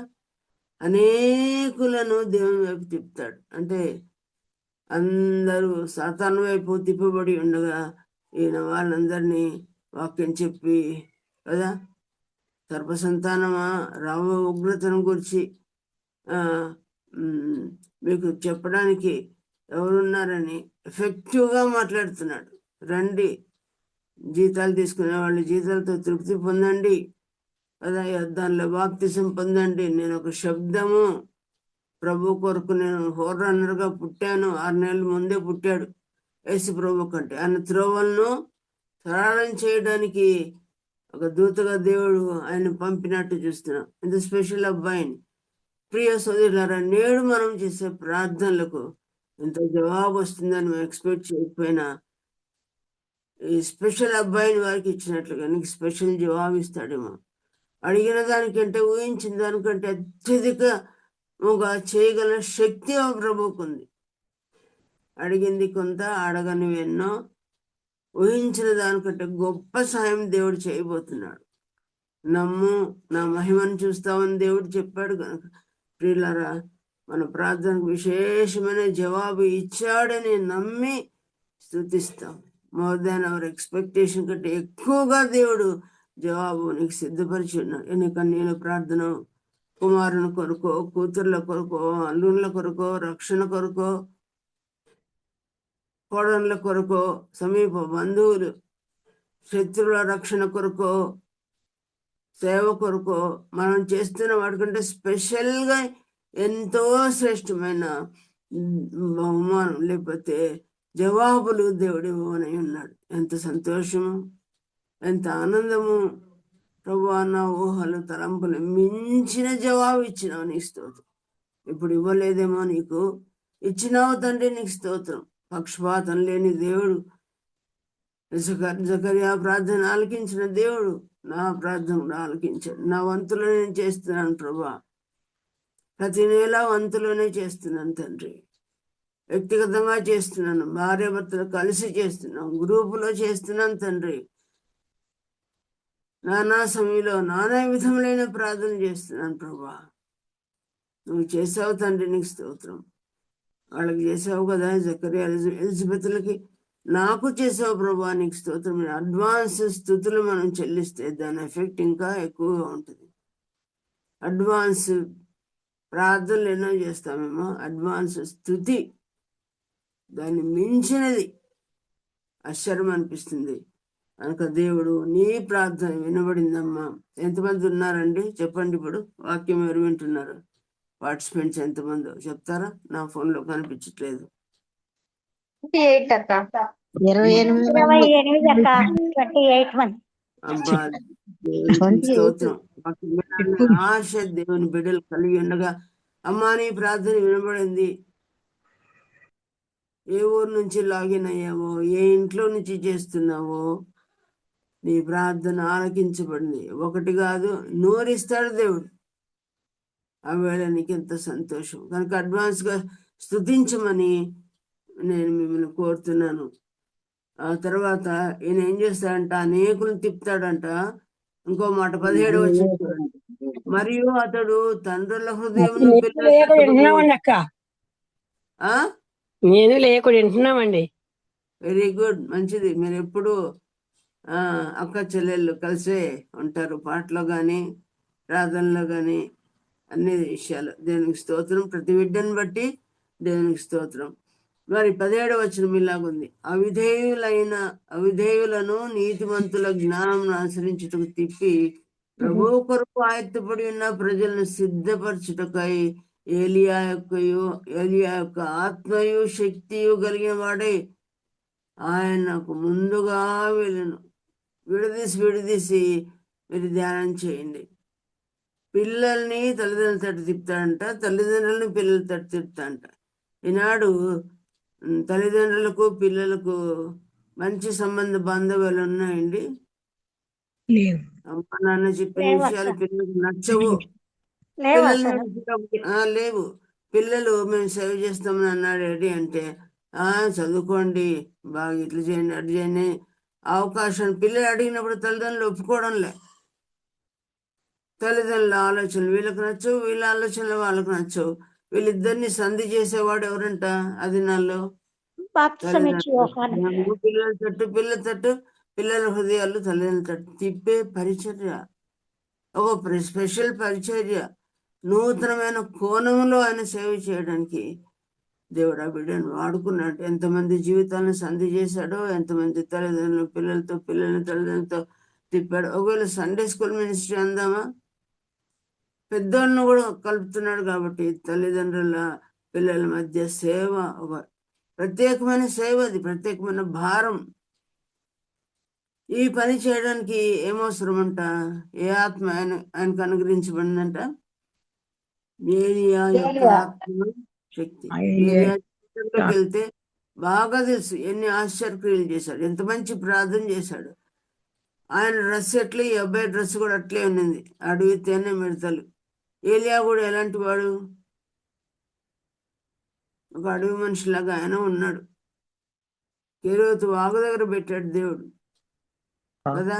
అనేకులను దేవుని వైపు తిప్పుతాడు. అంటే అందరూ సాతాను వైపు తిప్పబడి ఉండగా ఈయన వాళ్ళందరినీ వాక్యం చెప్పి కదా, సర్పసంతానమా రామ ఉగ్రతను గురించి మీకు చెప్పడానికి ఎవరున్నారని ఎఫెక్టివ్గా మాట్లాడుతున్నాడు. రండి, జీతాలు తీసుకునే వాళ్ళు జీతాలతో తృప్తి పొందండి కదా, దానిలో బాప్తిసం పొందండి. నేను ఒక శబ్దము, ప్రభు కొరకు నేను ఫోర్ రన్నర్గా పుట్టాను. 6 నెలల ముందే పుట్టాడు యేసు ప్రభు కంటే. ఆయన త్రోవలను సరళం చేయడానికి ఒక దూతగా దేవుడు ఆయన పంపినట్టు చూస్తున్నాం. ఇంత స్పెషల్ అబ్బాయిని. ప్రియ సోదరులారా, నేడు మనం చేసే ప్రార్థనలకు ఇంత జవాబు వస్తుందని మనం ఎక్స్పెక్ట్ చేయకపోయినా ఈ స్పెషల్ అబ్బాయిని వారికి ఇచ్చినట్లుగా నీకు స్పెషల్ జవాబు ఇస్తాడేమో. అడిగిన దానికంటే, ఊహించిన దానికంటే అత్యధికంగా చేయగల శక్తి ఆ ప్రభువుకు ఉంది. అడిగింది కొంత, అడగనివి ఎన్నో. ఊహించిన దానికంటే గొప్ప సహాయం దేవుడు చేయబోతున్నాడు. నమ్ము, నా మహిమను చూస్తామని దేవుడు చెప్పాడు కనుక ప్రియులారా, మన ప్రార్థనకు విశేషమైన జవాబు ఇచ్చాడని నమ్మి స్తుతిస్తాం. మోర్ దాన్ అవర్ ఎక్స్పెక్టేషన్ కంటే ఎక్కువగా దేవుడు జవాబు నీకు సిద్ధపరిచి ఉన్నాడు. ఎన్ని కన్నీళ్ళ ప్రార్థన, కుమారుని కొరకో, కూతుర్ల కొరకో, అల్లుళ్ళ కొరకో, రక్షణ కొరకో, కోడళ్ళ కొరకో, సమీప బంధువులు, శత్రువుల రక్షణ కొరకో, సేవ కొరకో, మనం చేస్తున్న వాటికంటే స్పెషల్గా ఎంతో శ్రేష్టమైన బహుమానం లేకపోతే జవాబులు దేవుడు ఇవ్వనై ఉన్నాడు. ఎంత సంతోషము, ఎంత ఆనందము. ప్రభువా, నా ఊహలు తలంపులు మించిన జవాబు ఇచ్చినావు, నీకు స్తోత్రం. ఇప్పుడు ఇవ్వలేదేమో, నీకు ఇచ్చినావు తండ్రి, నీకు స్తోత్రం. పక్షపాతం లేని దేవుడు, జకర్యా ప్రార్థన ఆలకించిన దేవుడు నా ప్రార్థన కూడా ఆలకించాడు. నా వంతులో నేను చేస్తున్నాను ప్రభా, ప్రతి నెల వంతులోనే చేస్తున్నాను తండ్రి. వ్యక్తిగతంగా చేస్తున్నాను, భార్య భర్తలు కలిసి చేస్తున్నాను, గ్రూపులో చేస్తున్నాను తండ్రి. నానా సమయంలో నానా విధములైన ప్రార్థన చేస్తున్నాను ప్రభా. నువ్వు చేసావు తండ్రి, నీకు స్తోత్రం. వాళ్ళకి చేసావు కదా, జకర్యా ఎలిజబెత్లకి, నాకు చేసావు ప్రభా, నీకు స్తోత్రం. అడ్వాన్స్ స్థుతులు మనం చెల్లిస్తే దాని ఎఫెక్ట్ ఇంకా ఎక్కువగా ఉంటుంది. అడ్వాన్స్ ప్రార్థనలు ఎన్నో చేస్తామేమో, అడ్వాన్స్ స్థుతి దాన్ని మించినది ఆశ్చర్యం అనిపిస్తుంది. కనుక దేవుడు నీ ప్రార్థన వినబడిందమ్మా. ఎంతమంది ఉన్నారండి చెప్పండి. ఇప్పుడు వాక్యం ఎవరు వింటున్నారు? పార్టిసిపెంట్స్ ఎంతమంది చెప్తారా? నా ఫోన్లో కనిపించట్లేదు. 28 అక్క. 28 అక్క. 28 మంది. అబ్బా, దేవునికి స్తోత్రం. వాక్యం వినాలనే ఆశ దేవుని బిడ్డలు కలిగి ఉండగా, అమ్మా నీ ప్రార్థన వినబడింది. ఏ ఊరు నుంచి లాగిన్ అయ్యావో, ఏ ఇంట్లో నుంచి చేస్తున్నావో, నీ ప్రార్థన ఆలకించబడింది. ఒకటి కాదు, నూరిస్తాడు దేవుడు. ఆ వేళ నీకు ఎంత సంతోషం. కనుక అడ్వాన్స్గా స్తుతించమని నేను మిమ్మల్ని కోరుతున్నాను. ఆ తర్వాత ఈయన ఏం చేస్తాడంట, అనేకులను తిప్పుతాడంట. ఇంకో మాట 17 వచ్చిన చూడండి. మరియు అతడు తండ్రుల హృదయం నేను లేకుండా వింటున్నామండి. వెరీ గుడ్, మంచిది. మీరు ఎప్పుడు అక్క చెల్లెళ్ళు కలిసే ఉంటారు, పాటలో కానీ ప్రార్థనలో కానీ అన్ని విషయాలు. దేవునికి స్తోత్రం. ప్రతి బిడ్డను బట్టి దేవునికి స్తోత్రం. మరి 17 వచనం ఇలాగుంది. అవిధేయులను నీతిమంతుల జ్ఞానం అనుసరించుటకు తిప్పి ప్రభు కొరకు ఆయత్తపడి ఉన్న ప్రజలను సిద్ధపరచుటకై ఏలియా యొక్క ఆత్మయు శక్తియు కలిగిన వాడే ఆయనకు ముందుగా వెళ్ళను. విడదీసి మీరు ధ్యానం చేయండి. పిల్లల్ని తల్లిదండ్రుల తట్టు తిప్పుతాడంట, తల్లిదండ్రులని పిల్లల తట్టు తిప్పుతాడంట. ఈనాడు తల్లిదండ్రులకు పిల్లలకు మంచి బాంధవ్యాలు ఉన్నాయండి. అమ్మ నాన్న చెప్పిన విషయాలు పిల్లలకు నచ్చవు. లేవు. పిల్లలు మేము సేవ చేస్తామని అన్నాడు డాడీ అంటే, చదువుకోండి, బాగా ఇట్లా చేయండి, అటు చేయండి అవకాశం పిల్లలు అడిగినప్పుడు తల్లిదండ్రులు ఒప్పుకోవడంలే. తల్లిదండ్రుల ఆలోచనలు వీళ్ళకి నచ్చవు, వీళ్ళ ఆలోచనలు వాళ్ళకు నచ్చవు. వీళ్ళిద్దరిని సంధి చేసేవాడు ఎవరంట? అది నాలో పిల్లల తట్టు పిల్లల హృదయాలు తల్లిదండ్రుల తట్టు తిప్పే పరిచర్య, ఒక స్పెషల్ పరిచర్య. నూతనమైన కోణంలో ఆయన సేవ చేయడానికి దేవుడు ఆ బిడ్డను వాడుకున్నాడు. ఎంతమంది జీవితాలను సంధి చేశాడో, ఎంతమంది తల్లిదండ్రులు పిల్లల్ని తల్లిదండ్రులతో తిప్పాడు. ఒకవేళ సండే స్కూల్ మినిస్ట్రీ అందామా? పెద్దోళ్ళను కూడా కలుపుతున్నాడు. కాబట్టి తల్లిదండ్రుల పిల్లల మధ్య సేవ ఒక ప్రత్యేకమైన సేవ, అది ప్రత్యేకమైన భారం. ఈ పని చేయడానికి ఏమవసరమంట? ఏ ఆత్మ ఆయనకు అనుగ్రహించబడిందంట? ఏలియా యొక్క ఆత్మ శక్తి. ఏలియా జీవితంలోకి వెళ్తే బాగా తెలుసు ఎన్ని ఆశ్చర్యక్రియలు చేశాడు, ఎంత మంచి ప్రార్థన చేశాడు. ఆయన డ్రెస్ ఎట్లా, ఈ అబ్బాయి డ్రెస్ కూడా అట్లే ఉన్నింది, అడవి తేనె మిడతలు. ఏలియా కూడా ఎలాంటి వాడు? ఒక అడవి మనిషిలాగా ఆయన ఉన్నాడు. కేరోతు వాగు దగ్గర పెట్టాడు దేవుడు కదా.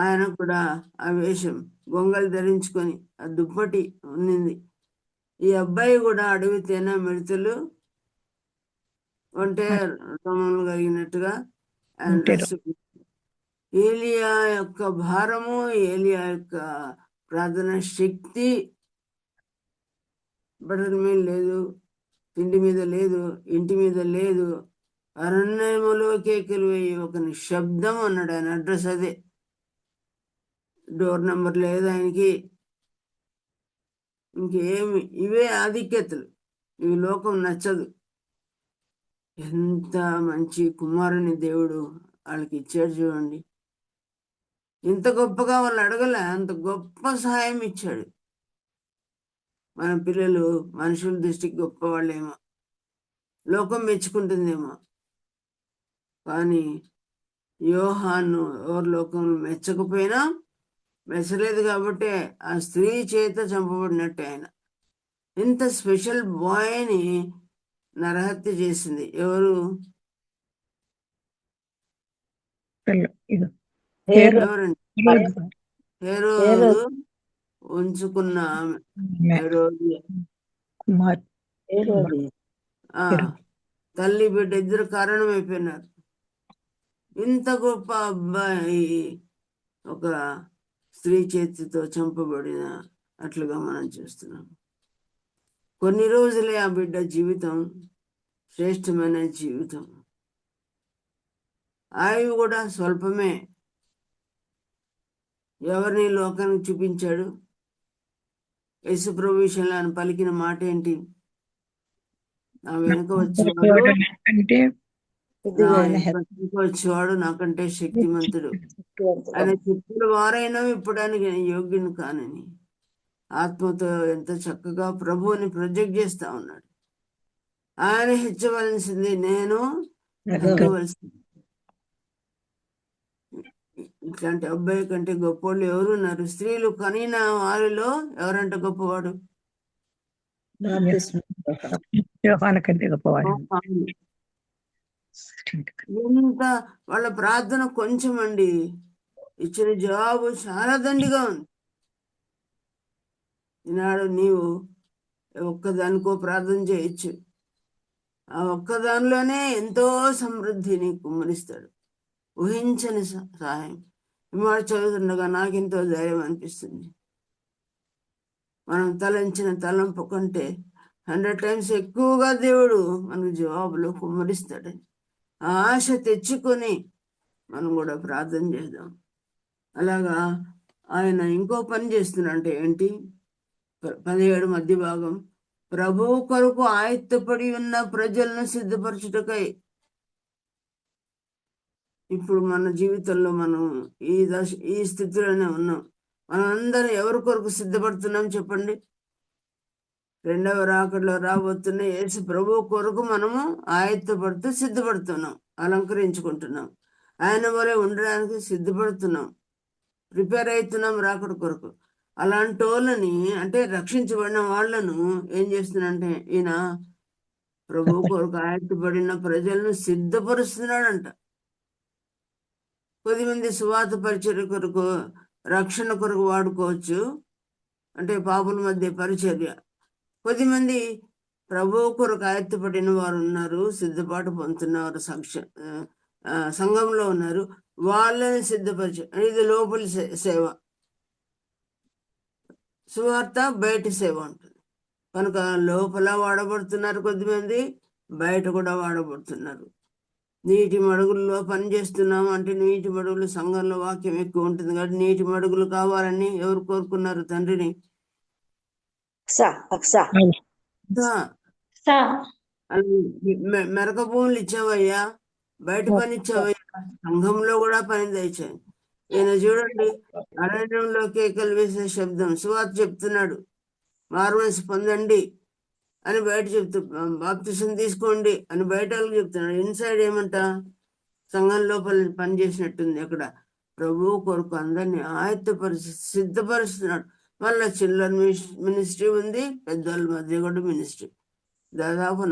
ఆయన కూడా ఆ వేషం, గొంగలు ధరించుకొని ఆ దుప్పటి ఉన్నింది. ఈ అబ్బాయి కూడా అడవి తేనె మిడతలు అంటే రోమములు కలిగినట్టుగా ఆయన డ్రెస్. ఏలియా యొక్క భారము, ఏలియా యొక్క ప్రార్థన శక్తి బట్టల మీద లేదు, తిండి మీద లేదు, ఇంటి మీద లేదు. అరణ్యములోకే కెలివేయి ఒక నిశ్శబ్దం అన్నాడు. ఆయన అడ్రస్ అదే. డోర్ నెంబర్ లేదు ఆయనకి. ఇంకేమి, ఇవే ఆధిక్యతలు. ఇవి లోకం నచ్చదు. ఎంత మంచి కుమారుని దేవుడు వాళ్ళకి ఇచ్చాడు చూడండి. ఇంత గొప్పగా వాళ్ళు అడగలే, అంత గొప్ప సహాయం ఇచ్చాడు. మన పిల్లలు మనుషుల దృష్టికి గొప్ప వాళ్ళేమో, లోకం మెచ్చుకుంటుందేమో, కానీ యోహాను ఎవరు లోకం మెచ్చకపోయినా, మెచ్చలేదు కాబట్టి ఆ స్త్రీ చేత చంపబడినట్టే ఆయన. ఇంత స్పెషల్ బాయ్ని నరహత్య చేసింది ఎవరు? ఎవరండి? హేరోదు ఉంచుకున్న ఆమె, హేరోదియ. తల్లి బిడ్డ ఇద్దరు కారణమైపోయినారు. ఇంత గొప్ప అబ్బాయి ఒక స్త్రీ చేతితో చంపబడిన అట్లుగా మనం చూస్తున్నాం. కొన్ని రోజులే ఆ బిడ్డ జీవితం, శ్రేష్టమైన జీవితం. ఆయువు కూడా స్వల్పమే. ఎవరిని లోకానికి చూపించాడు? యేసుప్రభు విషయంలో ఆయన పలికిన మాట ఏంటి? నా వెనుక వచ్చేవాడు, వచ్చేవాడు నాకంటే శక్తిమంతుడు. ఆయన చెప్పిన వారైనా ఇప్పుడు ఆయనకి యోగ్యుని కానని ఆత్మతో ఎంత చక్కగా ప్రభువుని ప్రొజెక్ట్ చేస్తా ఉన్నాడు. ఆయన హెచ్చవలసింది, నేను తగ్గవలసింది. ఇట్లాంటి అబ్బాయి కంటే గొప్పవాళ్ళు ఎవరున్నారు? స్త్రీలు కనిన వారిలో ఎవరంట గొప్పవాడు? ఎంత వాళ్ళ ప్రార్థన కొంచెం అండి, ఇచ్చిన జవాబు చాలా దండిగా ఉంది. ఈనాడు నీవు ఒక్కదానికో ప్రార్థన చేయొచ్చు, ఆ ఒక్కదానిలోనే ఎంతో సమృద్ధిని కుమ్మరిస్తాడు. ఊహించని సహాయం. ఇవాళ చదువుతుండగా నాకెంతో ధైర్యం అనిపిస్తుంది. మనం తలంచిన తలంపు కంటే 100 times ఎక్కువగా దేవుడు మనకు జవాబులో కుమ్మరిస్తాడని ఆశ తెచ్చుకొని మనం కూడా ప్రార్థన చేద్దాం. అలాగా ఆయన ఇంకో పని చేస్తున్నంటే ఏంటి? 17 మధ్య భాగం, ప్రభువు కొరకు ఆయత్తపడి ఉన్న ప్రజలను సిద్ధపరచుటకై. ఇప్పుడు మన జీవితంలో మనం ఈ స్థితిలోనే ఉన్నాం. మనం అందరం ఎవరి కొరకు సిద్ధపడుతున్నాం చెప్పండి? రెండవ రాకడలో రాబోతున్న యేసు ప్రభు కొరకు మనము ఆయత్తపడుతూ సిద్ధపడుతున్నాం, అలంకరించుకుంటున్నాం. ఆయన వలె ఉండడానికి సిద్ధపడుతున్నాం, ప్రిపేర్ అవుతున్నాం రాకడ కొరకు. అలాంటి వాళ్ళని, అంటే రక్షించబడిన వాళ్ళను ఏం చేస్తున్నాడంటే ఈయన ప్రభు కొరకు ఆయత్తపడిన ప్రజలను సిద్ధపరుస్తున్నాడంట. కొద్దిమంది సువార్త పరిచర్య కొరకు, రక్షణ కొరకు వాడుకోవచ్చు, అంటే పాపుల మధ్య పరిచర్య. కొద్దిమంది ప్రభు కొరకు ఆయత్తపడిన వారు ఉన్నారు, సిద్ధపాటు పొందుతున్నారు, సంఘంలో ఉన్నారు, వాళ్ళని సిద్ధపరిచే. ఇది లోపలి సేవ. సువార్త బయట సేవ ఉంటుంది కనుక లోపల వాడబడుతున్నారు కొద్దిమంది, బయట కూడా వాడబడుతున్నారు. నీటి మడుగుల్లో పని చేస్తున్నాము అంటే, నీటి మడుగులు సంఘంలో వాక్యం ఎక్కువ ఉంటుంది కాబట్టి నీటి మడుగులు కావాలని ఎవరు కోరుకున్నారు తండ్రిని? దా. మెరక భూములు ఇచ్చావయ్యా, బయట పని ఇచ్చావయ్యా, సంఘంలో కూడా పని తెచ్చాయి. ఈయన చూడండి, అరణ్యంలో కేకలు వేసే శబ్దం, సువార్త చెప్తున్నాడు, మారుమనసు పొందండి అని బయట చెప్తూ, బాప్తిసం తీసుకోండి అని బయట వాళ్ళకి చెప్తున్నాడు. ఇన్సైడ్ ఏమంట, సంఘం లోపల పని చేసినట్టుంది. అక్కడ ప్రభువు కొరకు అందరినీ సిద్ధపరుస్తున్నాడు. మళ్ళీ చిల్లర మినిస్ట్రీ ఉంది, పెద్దవాళ్ళ మధ్య కూడా మినిస్ట్రీ. దాదాపు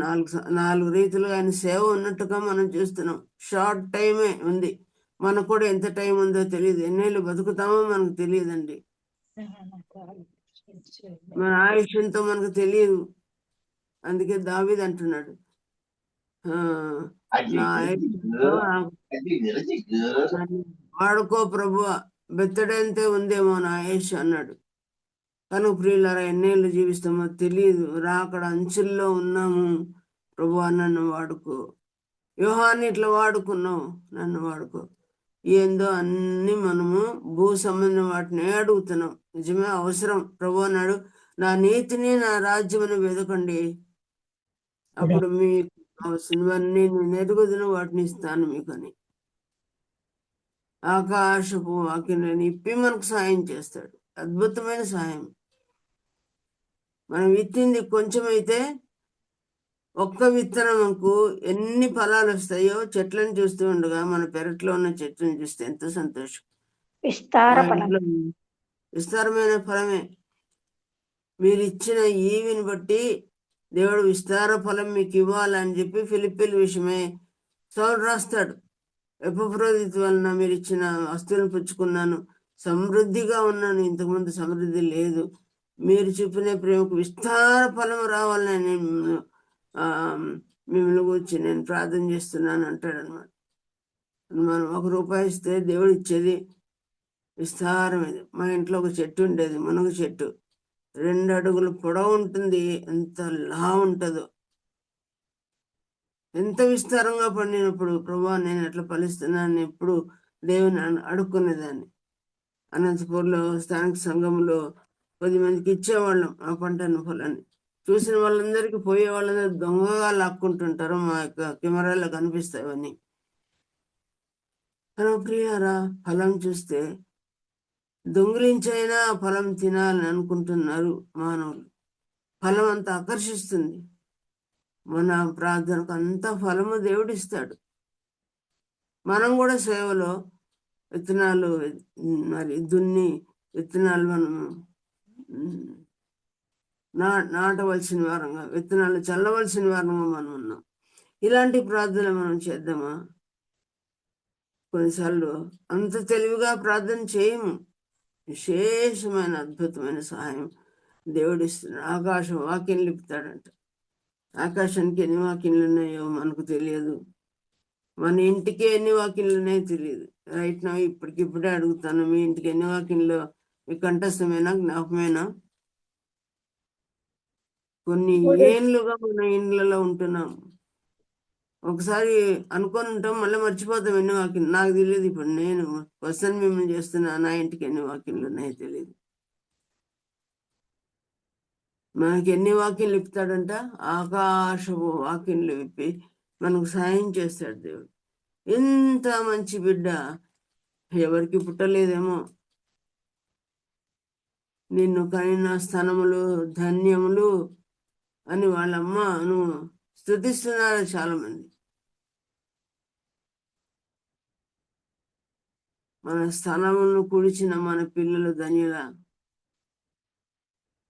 నాలుగు రీతిలుగా ఆయన సేవ ఉన్నట్టుగా మనం చూస్తున్నాం. షార్ట్ టైమే ఉంది, మనకు కూడా ఎంత టైం ఉందో తెలియదు, ఎన్నేళ్ళు బతుకుతామో మనకు తెలియదండి. మన ఆయుష్ ఎంతో మనకు తెలియదు. అందుకే దావీదు అంటున్నాడు, వాడుకో ప్రభువా, బెత్తడంతే ఉందేమో నా ఆయుష్ అన్నాడు. కనుక ప్రియులారా, ఎన్నేళ్ళు జీవిస్తామో తెలియదు, రాకడ అంచుల్లో ఉన్నాము. ప్రభువా నన్ను వాడుకో, యోహాన్ని ఇట్లా వాడుకున్నావు, నన్ను వాడుకో. ఏందో అన్ని మనము భూ సంబంధం వాటిని అడుగుతున్నాం. నిజమే, అవసరం. ప్రభు అన్నాడు, నా నీతిని నా రాజ్యమును వెదకండి, అప్పుడు మీకు కావలసినవన్నీ నేను ఎదుగుదును, వాటిని ఇస్తాను మీకు అని. ఆకాశపు వాక్యం ఇప్పి మనకు సాయం చేస్తాడు, అద్భుతమైన సాయం. మనం విత్తింది కొంచెమైతే ఒక్క విత్తనంకు ఎన్ని ఫలాలు వస్తాయో చెట్లను చూస్తూ ఉండగా, మన పెరట్లో ఉన్న చెట్లను చూస్తే ఎంతో సంతోషం. విస్తారమైన ఫలమే. మీరు ఇచ్చిన ఈవిని బట్టి దేవుడు విస్తార ఫలం మీకు ఇవ్వాలని చెప్పి ఫిలిప్పీల విషయమే సౌలు రాస్తాడు. ఎపఫ్రోదితు వలన మీరు ఇచ్చిన వస్తువులను పుచ్చుకున్నాను, సమృద్ధిగా ఉన్నాను, ఇంతకుముందు సమృద్ధి లేదు. మీరు చూపిన ప్రేమకు విస్తార ఫలం రావాలని మిమ్మల్ని గురించి నేను ప్రార్థన చేస్తున్నాను అంటాడు అనమాట. మనం ₹1 ఇస్తే దేవుడు ఇచ్చేది విస్తారమైంది. మా ఇంట్లో ఒక చెట్టు ఉండేది, మునగ చెట్టు, 2 అడుగులు పొడవు ఉంటుంది, ఎంత లా ఉంటుందో. ఎంత విస్తారంగా పండినప్పుడు ప్రభువా నేను ఎట్లా ఫలిస్తున్నాను ఎప్పుడు దేవుని అడుక్కునేదాన్ని. అనంతపూర్లో స్థానిక సంఘంలో 10 మందికి ఇచ్చేవాళ్ళం ఆ పంటను, ఫలాన్ని. చూసిన వాళ్ళందరికీ పోయే వాళ్ళందరూ దొంగగా లాక్కుంటుంటారు, మా యొక్క కెమెరాలో కనిపిస్తాయి అవన్నీ. ప్రియారా, ఫలం చూస్తే దొంగిలించైనా ఫలం తినాలని అనుకుంటున్నారు మానవులు. ఫలం అంతా ఆకర్షిస్తుంది. మన ప్రార్థనకు అంత ఫలము దేవుడిస్తాడు. మనం కూడా సేవలో విత్తనాలు మరి దున్ని విత్తనాలు మనము నాటవలసిన వారంగా, విత్తనాలు చల్లవలసిన వారంగా మనం ఉన్నాం. ఇలాంటి ప్రార్థన మనం చేద్దామా? కొన్నిసార్లు అంత తెలివిగా ప్రార్థన చేయము. విశేషమైన అద్భుతమైన సహాయం దేవుడిస్తున్నాడు. ఆకాశం వాక్యం లిపుతాడంట. ఆకాశానికి ఎన్ని వాక్యాలు ఉన్నాయో మనకు తెలియదు, మన ఇంటికి ఎన్ని వాక్యాలు ఉన్నాయో తెలియదు. రైట్ నా ఇప్పటికిప్పుడే అడుగుతాను, మీ ఇంటికి ఎన్ని వాక్యంలో మీ కంఠస్థమైనా జ్ఞాపకమైనా? కొన్ని ఏళ్ళుగా మన ఇండ్లలో ఉంటున్నాం. ఒకసారి అనుకొని ఉంటాం, మళ్ళీ మర్చిపోతాం ఎన్ని వాక్యాలు. నాకు తెలియదు, ఇప్పుడు నేను క్వశ్చన్ మిమ్మల్ని చేస్తున్నా, నా ఇంటికి ఎన్ని వాక్యాలు ఉన్నాయో తెలియదు. మనకి ఎన్ని వాక్యాలు ఇప్పుతాడంట? ఆకాశపు వాక్యాలు విప్పి మనకు సాయం చేస్తాడు దేవుడు. ఎంత మంచి బిడ్డ ఎవరికి పుట్టలేదేమో. నిన్ను కనిన స్థనములు ధన్యములు అని వాళ్ళమ్మను స్తుతిస్తున్నారు చాలా మంది. మన స్థనములను కుడిచిన మన పిల్లలు ధన్యుల.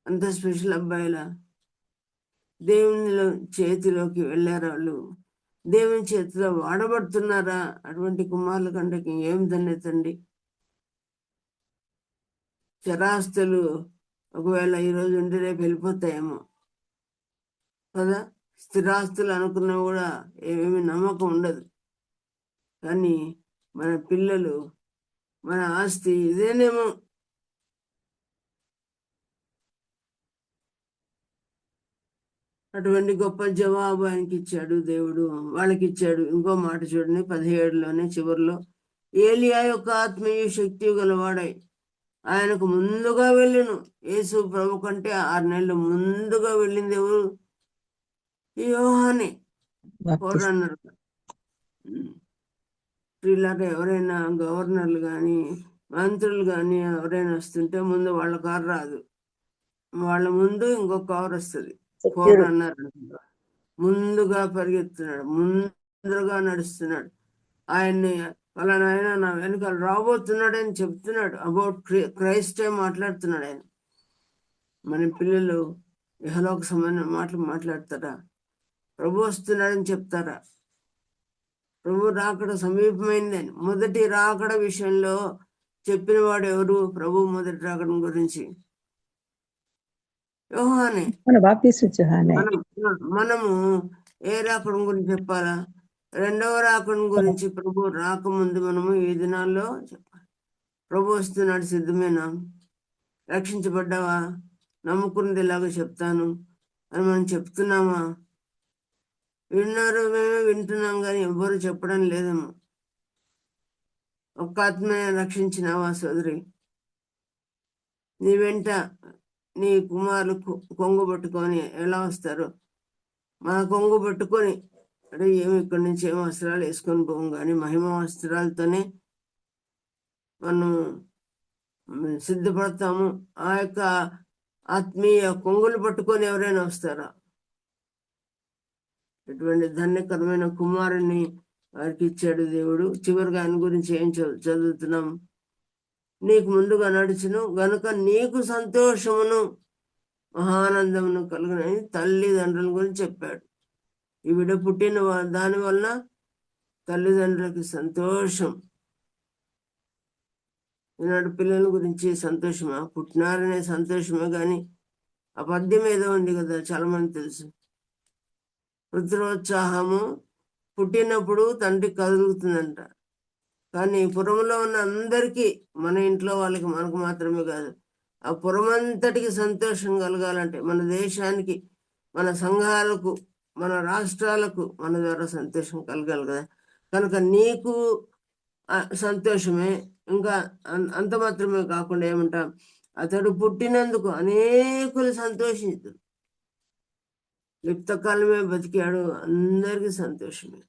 అంత స్పెషల్ అబ్బాయిలా దేవునిలో చేతిలోకి వెళ్ళారు వాళ్ళు, దేవుని చేతిలో వాడబడుతున్నారా? అటువంటి కుమారుల కంటే ఏం ధన్యతండి. చరాస్తులు ఒకవేళ ఈరోజు ఉండి రేపు వెళ్ళిపోతాయేమో కదా. స్థిరాస్తులు అనుకున్నా కూడా ఏమేమి నమ్మకం ఉండదు. కానీ మన పిల్లలు, మన ఆస్తి ఇదేనేమో. అటువంటి గొప్ప జవాబు ఆయనకి ఇచ్చాడు దేవుడు, వాళ్ళకి ఇచ్చాడు. ఇంకో మాట చూడండి, 17లోనే చివరిలో, ఏలియా యొక్క ఆత్మీయ శక్తి గలవాడై ఆయనకు ముందుగా వెళ్ళును. యేసు ప్రభు కంటే 6 నెలలు ముందుగా వెళ్ళింది ఎవరు? యోహానే, ఫోరన్నర్. ఇలాగా ఎవరైనా గవర్నర్లు కానీ మంత్రులు కానీ ఎవరైనా వస్తుంటే ముందు వాళ్ళ కారు రాదు, వాళ్ళ ముందు ఇంకో కారు వస్తుంది. ఫోరన్నర్ ముందుగా పరిగెత్తున్నాడు, ముందుగా నడుస్తున్నాడు. ఆయన్ని వాళ్ళని ఆయన నా వెనకాల రాబోతున్నాడు అని చెప్తున్నాడు. అబౌట్ క్రైస్టే మాట్లాడుతున్నాడు ఆయన. మన పిల్లలు ఇహలోక సంబంధం మాట్లాడతారా? ప్రభు వస్తున్నాడని చెప్తారా? ప్రభు రాకడ సమీపమైందని. మొదటి రాకడ విషయంలో చెప్పిన వాడు ఎవరు? ప్రభు మొదటి రాకడ గురించి యోహానే. మనము ఏ రాకడం గురించి చెప్పాలా? రెండవ రాకడం గురించి. ప్రభు రాకముందు మనము ఈ దినాల్లో చెప్పాలి. ప్రభు వస్తున్నాడు, సిద్ధమేనా? రక్షించబడ్డావా? నమ్ముకున్నది ఇలాగ చెప్తాను అని మనం చెప్తున్నామా? విన్నారు, మేమే వింటున్నాం కానీ ఎవ్వరు చెప్పడం లేదేమో. ఒక్క ఆత్మే రక్షించినావా సోదరి? నీ వెంట నీ కుమారులు కొంగు పట్టుకొని ఎలా వస్తారు? మన కొంగు పట్టుకొని అంటే ఏమి ఇక్కడి నుంచి ఏం వస్త్రాలు వేసుకొని పోం, కానీ మహిమ వస్త్రాలతోనే మనం సిద్ధపడతాము. ఆ యొక్క ఆత్మీయ కొంగులు పట్టుకొని ఎవరైనా వస్తారా? ఇటువంటి ధన్యకరమైన కుమారుని వారికి ఇచ్చాడు దేవుడు. చివరిగా ఆయన గురించి ఏం చదువుతున్నాం? నీకు ముందుగా నడుచును గనుక నీకు సంతోషమును మహానందమును కలుగునని తల్లిదండ్రుల గురించి చెప్పాడు. ఈ బిడ్డ పుట్టిన దాని వలన తల్లిదండ్రులకి సంతోషం. ఈనాడు పిల్లల గురించి సంతోషమా? పుట్టినారనే సంతోషమే, కానీ ఆ పద్యం ఏదో ఉంది కదా, చాలా మంది తెలుసు. పుత్రోత్సాహము పుట్టినప్పుడు తండ్రి కలుగుతుందంట, కానీ పురంలో ఉన్న అందరికీ, మన ఇంట్లో వాళ్ళకి, మనకు మాత్రమే కాదు, ఆ పురమంతటికి సంతోషం కలగాలంటే, మన దేశానికి, మన సంఘాలకు, మన రాష్ట్రాలకు మన ద్వారా సంతోషం కలగాలి కదా. కనుక నీకు సంతోషమే. ఇంకా అంత మాత్రమే కాకుండా ఏమంటాం? అతడు పుట్టినందుకు అనేకులు సంతోషించారు. లిప్తకాలమే బతికాడు, అందరికీ సంతోషమే.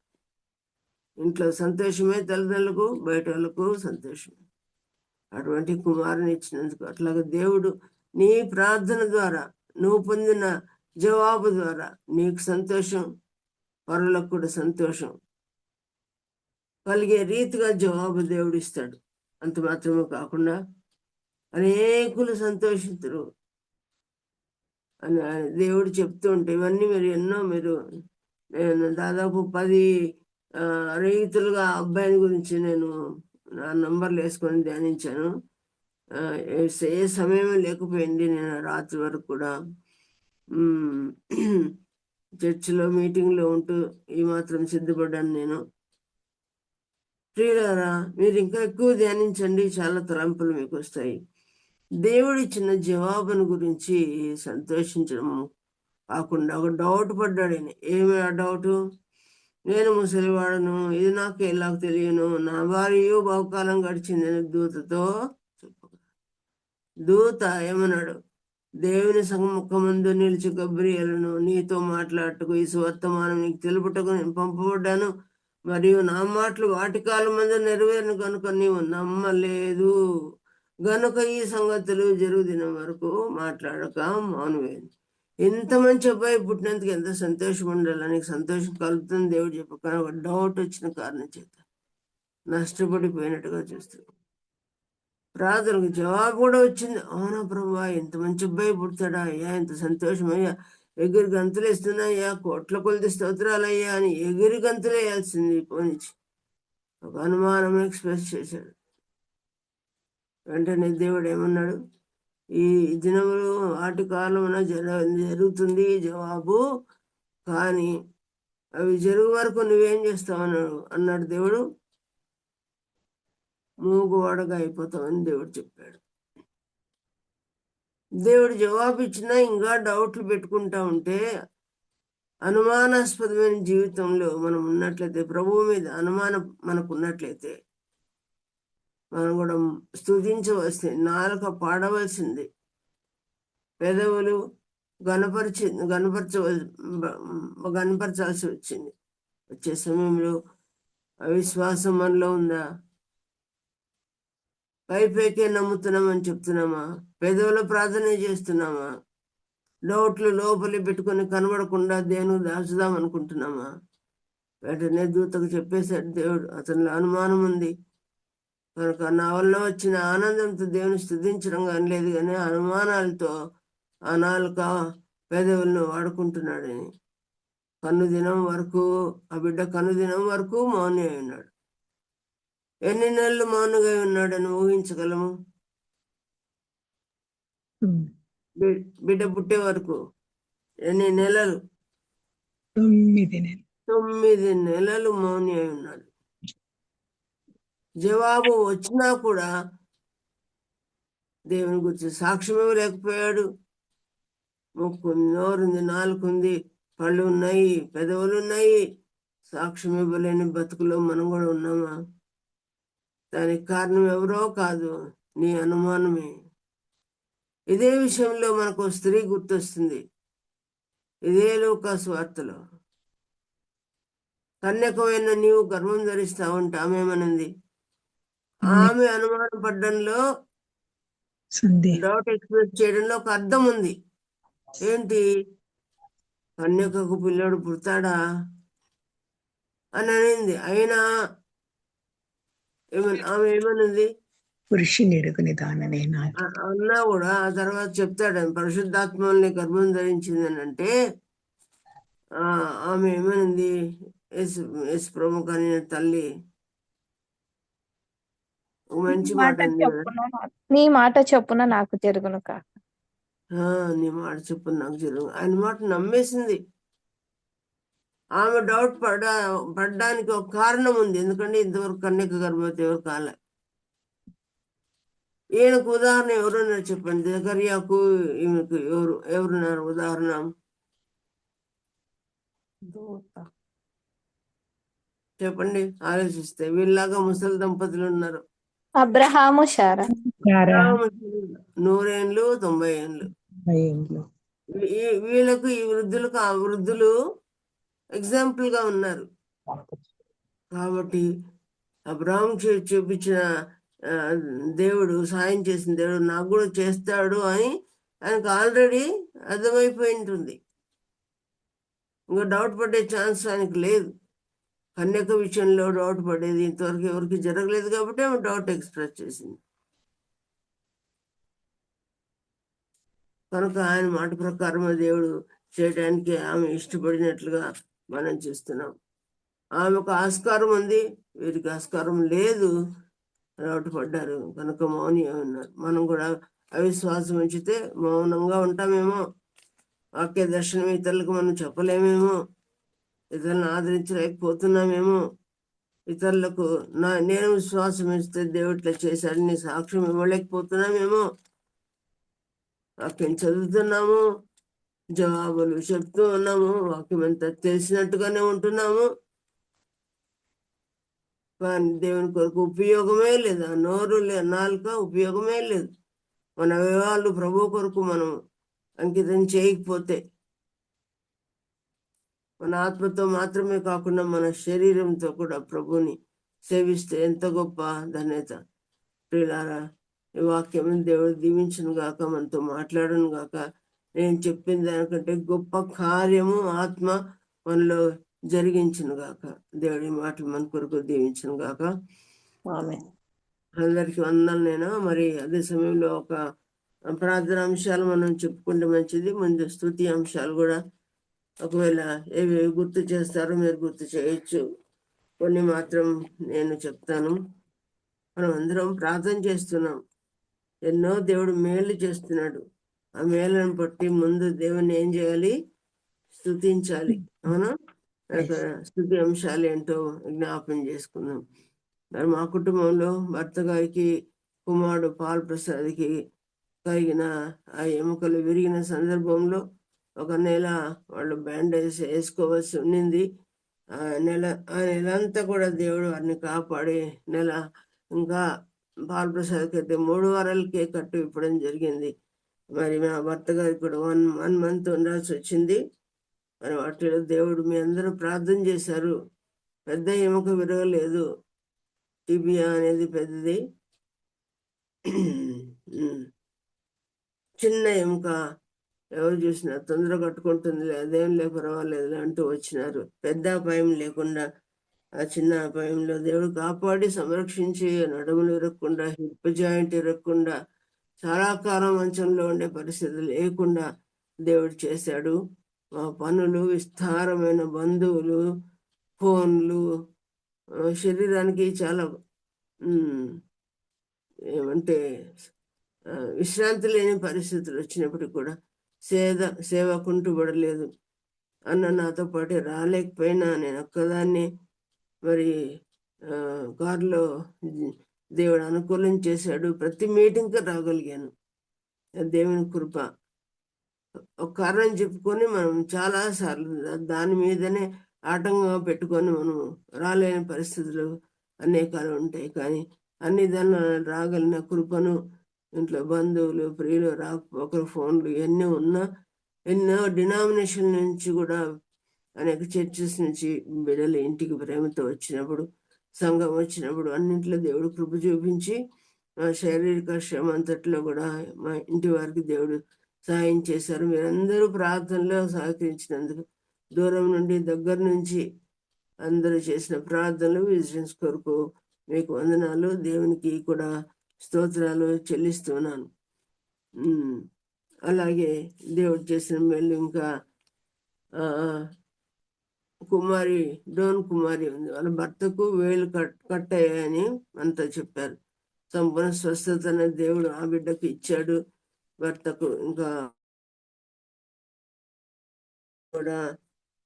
ఇంట్లో సంతోషమే తల్లిదండ్రులకు, బయట వాళ్ళకు సంతోషమే. అటువంటి కుమారుని ఇచ్చినందుకు. అట్లాగే దేవుడు నీ ప్రార్థన ద్వారా, నువ్వు పొందిన జవాబు ద్వారా నీకు సంతోషం, పరులకు కూడా సంతోషం కలిగే రీతిగా జవాబు దేవుడు ఇస్తాడు. అంత మాత్రమే కాకుండా అనేకులు సంతోషించరు అని దేవుడు చెప్తూ ఉంటే, ఇవన్నీ నేను దాదాపు 10 రైతులుగా అబ్బాయిని గురించి నేను నా నంబర్లు వేసుకొని ధ్యానించాను. ఏ సమయం లేకపోయింది. నేను రాత్రి వరకు కూడా చర్చిలో మీటింగ్లో ఉంటూ ఈ మాత్రం సిద్ధపడ్డాను నేను. ప్రియులారా, మీరు ఇంకా ఎక్కువ ధ్యానించండి, చాలా తలంపులు మీకు వస్తాయి. దేవుడిచ్చిన జవాబును గురించి సంతోషించడం కాకుండా ఒక డౌట్ పడ్డాడు. ఏమి ఆ డౌటు? నేను ముసలివాడను, ఇది నాకు ఎలా తెలియను, నా భార్య బహుకాలం గడిచిందని దూతతో చెప్పు. దూత ఏమన్నాడు? దేవుని సముఖమందు నిలిచి గబ్రియలను నీతో మాట్లాడటకు ఈ సువర్తమానం నీకు తెలుపుటకు నేను పంపబడ్డాను, మరియు నా మాటలు వాటి కాలం మందు నెరవేరును కనుక నీవు నమ్మలేదు గనుక ఈ సంగతులు జరుగుదినం వరకు మాట్లాడక మానువేది. ఎంత మంచి అబ్బాయి పుట్టినందుకు ఎంత సంతోషం ఉండాలని, సంతోషం కలుగుతుంది దేవుడు చెప్పు. కానీ ఒక డౌట్ వచ్చిన కారణం చేత నష్టపడిపోయినట్టుగా చూస్తున్నాం. ప్రార్థనకు జవాబు కూడా వచ్చింది. అవునా ప్రభా, ఎంత మంచి అబ్బాయి పుడతాడా అయ్యా, ఎంత సంతోషమయ్యా, ఎగిరి గంతులు వేస్తున్నాయ్యా, కోట్ల కొలిది స్తోత్రాలయ్యా అని ఎగిరి గంతులు వేయాల్సింది. పోనిచ్చి ఒక అనుమానం ఎక్స్ప్రెస్ చేశాడు. వెంటనే దేవుడు ఏమన్నాడు? ఈ దినములు వాటి కాలమున జరుగుతుంది జవాబు, కానీ అవి జరుగు వరకు నువ్వేం చేస్తావు అన్నాడు దేవుడు. మూగువాడగా అయిపోతామని దేవుడు చెప్పాడు. దేవుడు జవాబు ఇచ్చినా ఇంకా డౌట్లు పెట్టుకుంటా ఉంటే, అనుమానాస్పదమైన జీవితంలో మనం ఉన్నట్లయితే, ప్రభువు మీద అనుమానం మనకు ఉన్నట్లయితే, మనం కూడా స్తుతించవలసింది, నాలుక పాడవలసింది, పెదవులు గనపరచాల్సి వచ్చింది. వచ్చే సమయంలో అవిశ్వాసం మనలో ఉందా? పైపైకే నమ్ముతున్నామని చెప్తున్నామా? పెదవుల ప్రార్థన చేస్తున్నామా? డౌట్లు లోపలి పెట్టుకొని కనబడకుండా దేవునికి దాచుదాం అనుకుంటున్నామా? వెంటనే దూతకు చెప్పేశాడు దేవుడు, అతనిలో అనుమానం ఉంది కనుక నా వల్ల వచ్చిన ఆనందంతో దేవుని స్తుతించడం కానీ లేదు, కానీ అనుమానాలతో ఆ నాలుక పెదవులను వాడుకుంటున్నాడని. కన్నుదినం వరకు ఆ బిడ్డ కన్నుదినం వరకు మౌని అయి ఉన్నాడు. ఎన్ని నెలలు మౌనంగా ఉన్నాడని ఊహించగలము? బిడ్డ పుట్టే వరకు ఎన్ని నెలలు? 9 నెలలు. 9 నెలలు మౌని అయి ఉన్నాడు. జవాబు వచ్చినా కూడా దేవుని గురించి సాక్ష్యం ఇవ్వలేకపోయాడు. ముక్కు నోరుంది, నాలుగుంది, పళ్ళు ఉన్నాయి, పెదవులు ఉన్నాయి, సాక్ష్యం ఇవ్వలేని బతుకులో మనం కూడా ఉన్నామా? దానికి కారణం ఎవరో కాదు, నీ అనుమానమే. ఇదే విషయంలో మనకు స్త్రీ గుర్తొస్తుంది. ఇదే లూకాసు వార్తలో కన్యకమైన నీవు గర్భం ధరిస్తావంటే ఆమె ఏమనింది? ఆమె అనుమానం పడ్డంలో, డౌట్ ఎక్స్ప్రెస్ చేయడంలో ఒక అర్థం ఉంది. ఏంటి? కన్యకకు పిల్లడు పుడతాడా అని అనింది. అయినా ఆమె ఏమనింది? పురుషుని ఎరుగుని దాననే అన్నా కూడా ఆ తర్వాత చెప్తాడు, పరిశుద్ధాత్మల్ని గర్భం ధరించింది అని అంటే ఆమె ఏమనింది? యేసు ప్రభు కానీ తల్లి ఒక మంచి మాట అంది కదా, నీ మాట చొప్పున నాకు జరుగును కాక. నీ మాట చెప్పు నాకు జరుగు. ఆయన మాట నమ్మేసింది. ఆమె డౌట్ పడడానికి ఒక కారణం ఉంది. ఎందుకంటే ఇంతవరకు కన్యక గర్భవతి ఎవరు కాలే. ఈయనకు ఉదాహరణ ఎవరున్నారు చెప్పండి? జకర్యాకు ఈమెకు ఎవరున్నారు ఉదాహరణ? చెప్పండి, ఆలోచిస్తే. వీళ్ళలాగా ముసలి దంపతులు ఉన్నారు. అబ్రహాము, శారా. 100 ఏండ్లు 90 ఏండ్లు. వీళ్ళకు ఈ వృద్ధులకు ఆ వృద్ధులు ఎగ్జాంపుల్ గా ఉన్నారు. కాబట్టి అబ్రహాం చూపించిన దేవుడు, సాయం చేసిన దేవుడు నాకు కూడా చేస్తాడు అని ఆయనకు ఆల్రెడీ అర్థమైపోయి ఉంటుంది. ఇంకా డౌట్ పడే ఛాన్స్ ఆయనకు లేదు. కన్యక విషయంలో డౌట్ పడేది ఇంతవరకు ఎవరికి జరగలేదు కాబట్టి ఆమె డౌట్ ఎక్స్ప్రెస్ చేసింది. కనుక ఆయన మాట ప్రకారం దేవుడు చేయడానికి ఆమె ఇష్టపడినట్లుగా మనం చూస్తున్నాం. ఆమెకు ఆస్కారం ఉంది, వీరికి ఆస్కారం లేదు, డౌట్ పడ్డారు కనుక మౌని ఉన్నారు. మనం కూడా అవిశ్వాసం ఉంచితే మౌనంగా ఉంటామేమో, వాక్య దర్శనం ఇతరులకు మనం చెప్పలేమేమో, ఇతరులను ఆదరించలేకపోతున్నామేమో, ఇతరులకు నేను విశ్వాసం ఇస్తే దేవుడు ఇట్లా చేశాడని సాక్ష్యం ఇవ్వలేకపోతున్నామేమో, వాక్యం చదువుతున్నాము, జవాబులు చెప్తూ ఉన్నాము, వాక్యం అంతా తెలిసినట్టుగానే ఉంటున్నాము, కానీ దేవుని కొరకు ఉపయోగమే లేదు. నోరు నాలుక ఉపయోగమే లేదు. మన వివాహాలు ప్రభు కొరకు మనం అంకితం చేయకపోతే, మన ఆత్మతో మాత్రమే కాకుండా మన శరీరంతో కూడా ప్రభుని సేవిస్తే ఎంత గొప్ప ధన్యత. ప్రియులారా, ఈ వాక్యం దేవుడు దీవించును గాక, మనతో మాట్లాడును గాక. నేను చెప్పిన దానికంటే గొప్ప కార్యము ఆత్మ మనలో జరిగించును గాక. దేవుడి మాటలు మన కొరకు దీవించును గాక. అందరికి వందనాలు. నేను మరి అదే సమయంలో ఒక ప్రార్థన అంశాలు మనం చెప్పుకుంటే మంచిది. ముందు స్తుతి అంశాలు కూడా ఒకవేళ ఏవి గుర్తు చేస్తారో మీరు గుర్తు చేయొచ్చు. కొన్ని మాత్రం నేను చెప్తాను. మనం అందరం ప్రార్థన చేస్తున్నాం. ఎన్నో దేవుడు మేలు చేస్తున్నాడు. ఆ మేలను బట్టి ముందు దేవుని ఏం చేయాలి? స్తుతించాలి. అవునా? స్తుతి అంశాలు ఏంటో జ్ఞాపం చేసుకుందాం. మరి మా కుటుంబంలో భర్త గారికి కుమారుడు పాల్ ప్రసాద్కి కలిగిన ఆ ఎముకలు విరిగిన సందర్భంలో ఒక నెల వాళ్ళు బ్యాండేజ్ వేసుకోవాల్సి ఉండింది. ఆ నెల అంతా కూడా దేవుడు వారిని కాపాడి నెల ఇంకా పాల్ ప్రసాద్కి అయితే 3 వారాలకే కట్టు ఇప్పడం జరిగింది. మరి మా భర్త గారికి కూడా 1 మంత్ ఉండాల్సి వచ్చింది. మరి వాటిలో దేవుడు మీ అందరూ ప్రార్థన చేశారు. పెద్ద ఎముక విరగలేదు. టిబియా అనేది పెద్దది. చిన్న ఎముక ఎవరు చూసినా తొందర కట్టుకుంటుంది, అదేం లే పర్వాలేదు అంటూ వచ్చినారు. పెద్ద అపాయం లేకుండా ఆ చిన్న అపాయంలో దేవుడు కాపాడి సంరక్షించి నడుములు ఇరగకుండా, హిప్ జాయింట్ ఇరగకుండా, చాలా కాలం మంచంలో ఉండే పరిస్థితి లేకుండా దేవుడు చేశాడు. మా పనులు, విస్తారమైన బంధువులు, ఫోన్లు, శరీరానికి చాలా ఏమంటే విశ్రాంతి లేని పరిస్థితులు వచ్చినప్పుడు కూడా సేవ కుంటుపడలేదు. అన్న నాతో పాటు రాలేకపోయినా నేను ఒక్కదాన్ని మరి కారులో దేవుడు అనుకూలం చేశాడు. ప్రతి మీటింగ్కి రాగలిగాను. దేవుని కృప. ఒక కారణం చెప్పుకొని మనం చాలా సార్లు దాని మీదనే ఆటంకంగా పెట్టుకొని మనం రాలేని పరిస్థితులు అనేకాలు ఉంటాయి. కానీ అన్ని దాన్ని రాగలిగిన కృపను, ఇంట్లో బంధువులు, ప్రియులు, ఒకరు ఫోన్లు ఎన్నో ఉన్నా, ఎన్నో డినామినేషన్ నుంచి కూడా అనేక చర్చెస్ నుంచి బిడ్డలు ఇంటికి ప్రేమతో వచ్చినప్పుడు, సంఘం వచ్చినప్పుడు అన్నింటిలో దేవుడు కృప చూపించి మా శారీరక శ్రమ అంతట్లో కూడా మా ఇంటి వారికి దేవుడు సహాయం చేశారు. మీరందరూ ప్రార్థనలో సహకరించినందుకు, దూరం నుండి దగ్గర నుంచి అందరూ చేసిన ప్రార్థనలు, విజిటెన్స్ కొరకు మీకు వందనాలు. దేవునికి కూడా స్తోత్రాలు చెల్లిస్తున్నాను. అలాగే దేవుడు చేసిన మేలు ఇంకా కుమారి, డోన్ కుమారి ఉంది. వాళ్ళ భర్తకు వేలు కట్ అయ్యాయని అంతా చెప్పారు. సంపూర్ణ స్వస్థత దేవుడు ఆ బిడ్డకు ఇచ్చాడు. భర్తకు ఇంకా కూడా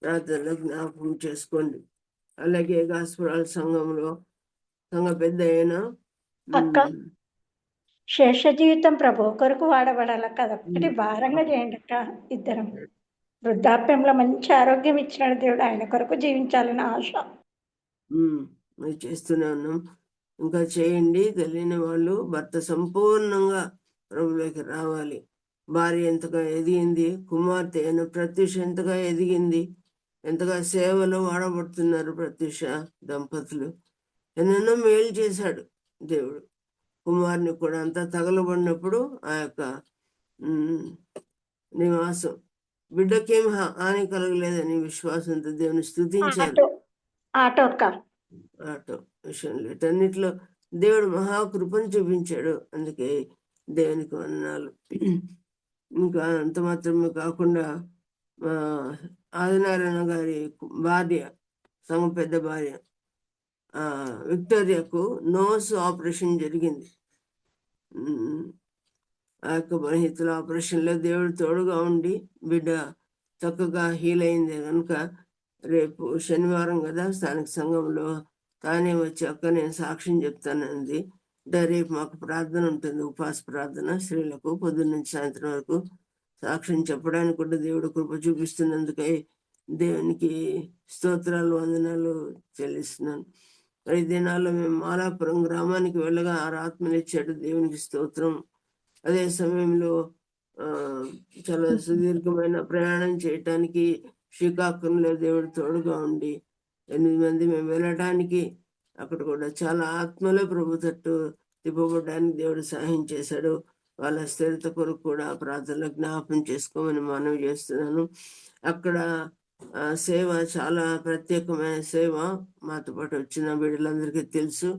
ప్రార్థనలో జ్ఞాపకం చేసుకోండి. అలాగే గాస్పురాల సంఘంలో సంఘ పెద్ద అయినా శేష జీవితం ప్రభు కొరకు వాడబడాల కదా, ఒకటి భారంగా చేయండి అక్క. ఇద్దరం వృద్ధాప్యంలో మంచి ఆరోగ్యం ఇచ్చిన దేవుడు, ఆయన కొరకు జీవించాలని ఆశ మేము చేస్తూనే ఉన్నాం. ఇంకా చేయండి. తెలియని వాళ్ళు భర్త సంపూర్ణంగా ప్రభులోకి రావాలి. భార్య ఎంతగా ఎదిగింది, కుమార్తె అయిన ప్రత్యూష ఎంతగా ఎదిగింది, ఎంతగా సేవలో వాడబడుతున్నారు ప్రత్యూష దంపతులు. ఎన్నెన్నో మేలు చేశాడు దేవుడు. కుమారుని కూడా అంతా తగలబడినప్పుడు ఆ యొక్క నివాసం బిడ్డకేం హాని కలగలేదని విశ్వాసంతో దేవుని స్తుతించారు. ఆటో విషయంలో వీటన్నిటిలో దేవుడు మహాకృపను చూపించాడు. అందుకే దేవునికి వందనాలు. ఇంకా అంత మాత్రమే కాకుండా ఆదినారాయణ గారి భార్య, సంఘ పెద్ద భార్య విక్టోరియాకు నోస్ ఆపరేషన్ జరిగింది. ఆ యొక్క బలహీనతల ఆపరేషన్లో దేవుడు తోడుగా ఉండి బిడ్డ చక్కగా హీల్ అయింది కనుక రేపు శనివారం కదా, స్థానిక సంఘంలో తానే వచ్చి అక్క నేను సాక్ష్యం చెప్తానంది. అంటే రేపు మాకు ప్రార్థన ఉంటుంది, ఉపవాస ప్రార్థన స్త్రీలకు పొద్దున్న నుంచి సాయంత్రం వరకు సాక్ష్యం చెప్పడానికి కూడా దేవుడు కృప చూపిస్తున్నందుకై దేవునికి స్తోత్రాలు, వందనాలు చెల్లిస్తున్నాను. 5 దినాల్లో మేము మాలాపురం గ్రామానికి వెళ్ళగా ఆత్మనిచ్చాడు, దేవునికి స్తోత్రం. అదే సమయంలో చాలా సుదీర్ఘమైన ప్రయాణం చేయటానికి శ్రీకాకుళంలో దేవుడు తోడుగా ఉండి 8 మంది మేము వెళ్ళడానికి అక్కడ కూడా చాలా ఆత్మలో ప్రభు తట్టు తిప్పబడడానికి దేవుడు సహాయం చేశాడు. వాళ్ళ స్థిరత కొరకు కూడా ప్రార్థనలో జ్ఞాపం చేసుకోమని మనవి చేస్తున్నాను. అక్కడ సేవ చాలా ప్రత్యేకమైన సేవ. మాతో పాటు వచ్చిన బిడ్డలందరికీ తెలుసు.